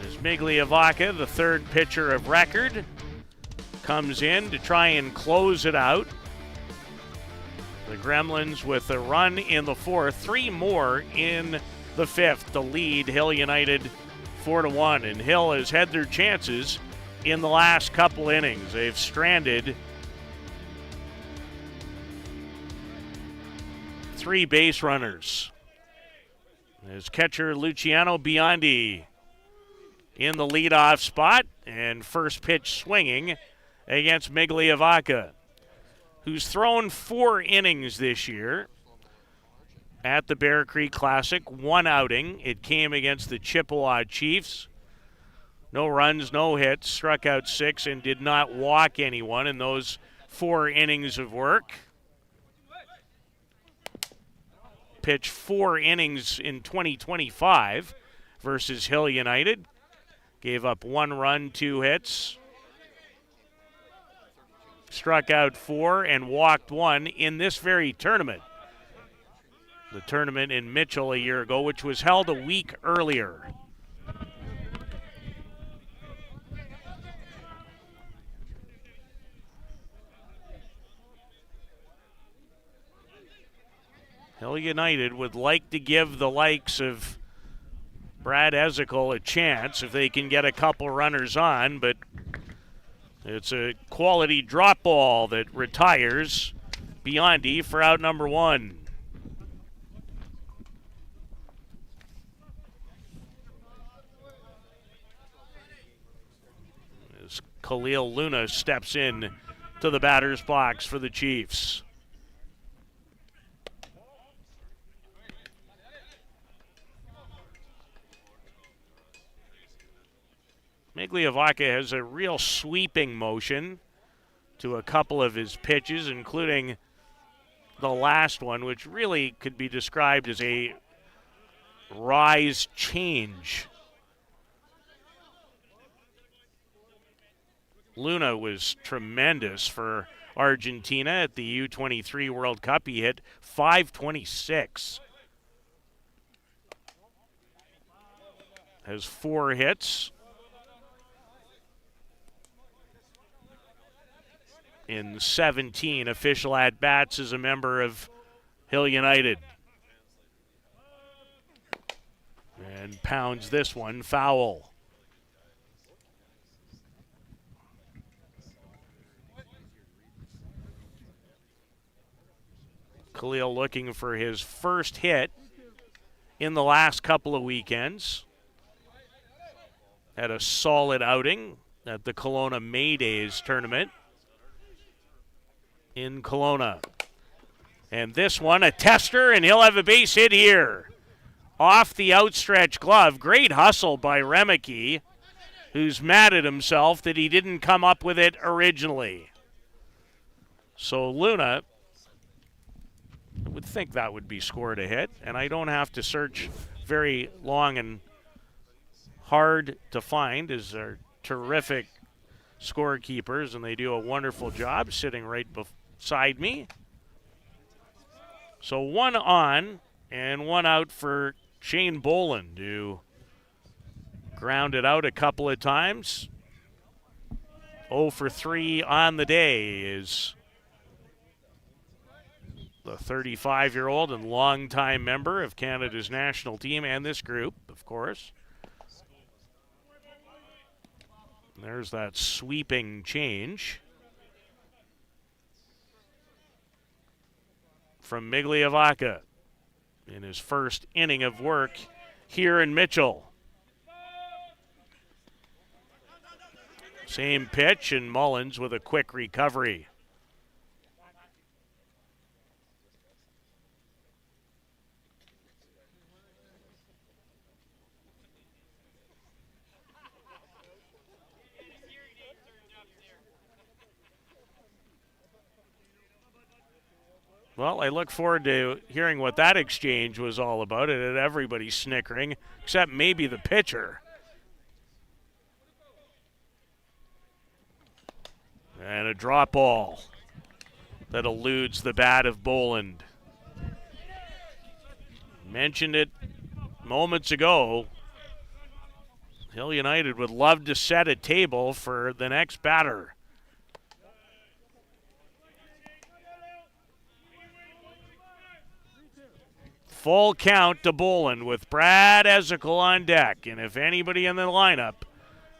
As Migliavaca, the 3rd pitcher of record, comes in to try and close it out. The Gremlins with a run in the fourth, 3 more in the fifth to lead Hill United 4-1. And Hill has had their chances in the last couple innings. They've stranded 3 base runners. As catcher Luciano Biondi in the leadoff spot, and first pitch swinging against Migliavacca, who's thrown 4 innings this year at the Bear Creek Classic. 1 outing. It came against the Chippewa Chiefs. No runs, no hits, struck out 6, and did not walk anyone in those 4 innings of work. Pitched 4 innings in 2025 versus Hill United. Gave up 1 run, 2 hits. Struck out 4 and walked 1 in this very tournament. The tournament in Mitchell a year ago, which was held a week earlier. Hill United would like to give the likes of Brad Ezekiel a chance if they can get a couple runners on, but it's a quality drop ball that retires Biondi for out number 1. As Khalil Luna steps in to the batter's box for the Chiefs. Migliavacca has a real sweeping motion to a couple of his pitches, including the last one, which really could be described as a rise change. Luna was tremendous for Argentina at the U23 World Cup. He hit .526. Has 4 hits in 17 official at-bats as a member of Hill United. And pounds this one foul. Khalil looking for his first hit in the last couple of weekends. Had a solid outing at the Kelowna May Days tournament in Kelowna. And this one, a tester, and he'll have a base hit here. Off the outstretched glove. Great hustle by Remeke, who's mad at himself that he didn't come up with it originally. So Luna, I would think that would be scored a hit, and I don't have to search very long and hard to find, as they're terrific scorekeepers, and they do a wonderful job sitting right beside me. So 1 on and 1 out for Shane Boland, who grounded out a couple of times. 0 for 3 on the day is the 35-year-old and longtime member of Canada's national team and this group, of course. There's that sweeping change from Migliavacca in his first inning of work here in Mitchell. Same pitch, and Mullins with a quick recovery. Well, I look forward to hearing what that exchange was all about. It had everybody snickering, except maybe the pitcher. And a drop ball that eludes the bat of Boland. Mentioned it moments ago. Hill United would love to set a table for the next batter. Full count to Boland with Brad Ezekiel on deck. And if anybody in the lineup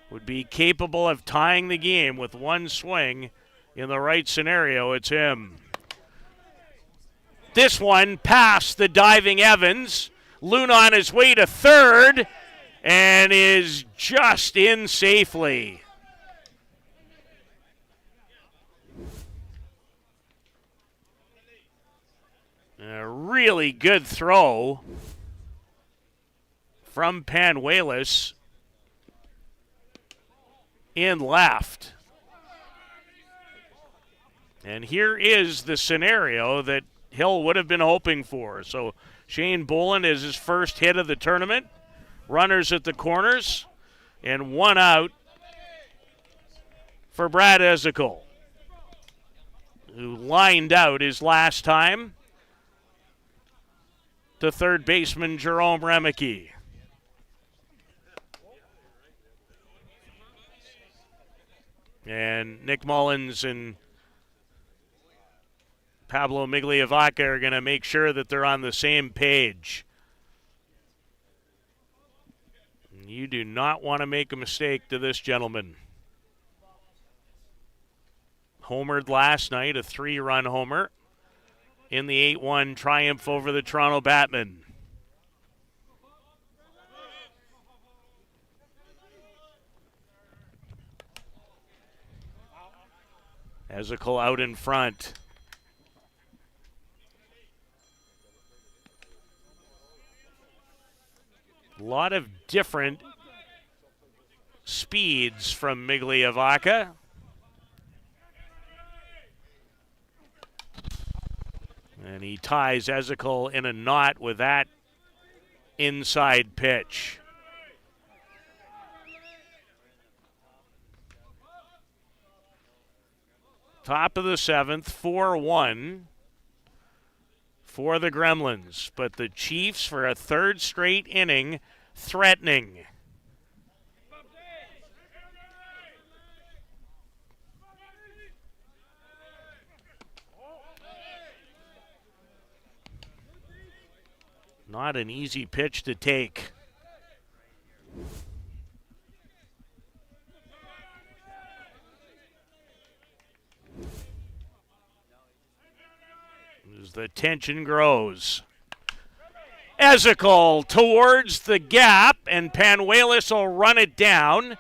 would be capable of tying the game with one swing in the right scenario, it's him. This one past the diving Evans. Luna on his way to third and is just in safely. A really good throw from Panuelos in left. And here is the scenario that Hill would have been hoping for. So Shane Boland is his first hit of the tournament. Runners at the corners and one out for Brad Ezekiel, who lined out his last time to third baseman Jerome Remeke. And Nick Mullins and Pablo Migliavaca are going to make sure that they're on the same page. You do not want to make a mistake to this gentleman. Homered last night, a 3-run homer in the 8-1 triumph over the Toronto Batmen. Ezekiel out in front. A lot of different speeds from Migliavaca. And he ties Ezekiel in a knot with that inside pitch. Top of the 7th, 4-1 for the Gremlins. But the Chiefs, for a third straight inning, threatening. Not an easy pitch to take. As the tension grows. Ezekiel towards the gap, and Panuelos will run it down.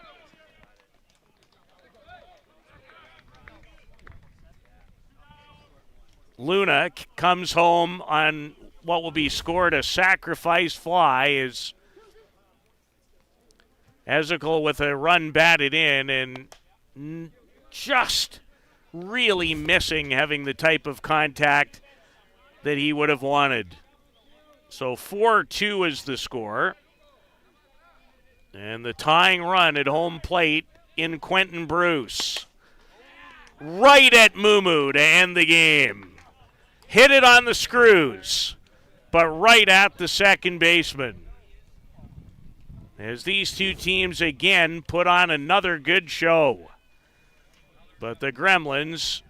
Luna comes home on what will be scored a sacrifice fly, is Ezekiel with a run batted in and just really missing having the type of contact that he would have wanted. So 4-2 is the score. And the tying run at home plate in Quentin Bruce. Right at Mumu to end the game. Hit it on the screws, but right at the second baseman. As these two teams again put on another good show. But the Gremlins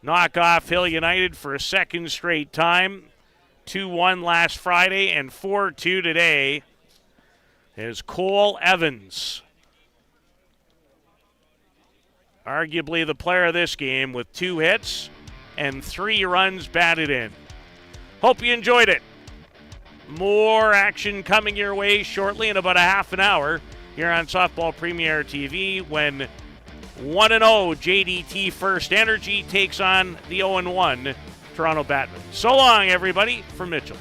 knock off Hill United for a second straight time. 2-1 last Friday and 4-2 today. As Cole Evans, arguably the player of this game, with 2 hits and 3 runs batted in. Hope you enjoyed it. More action coming your way shortly in about a half an hour here on Softball Premier TV when 1-0 JDT First Energy takes on the 0-1 Toronto Batmen. So long, everybody, from Mitchell.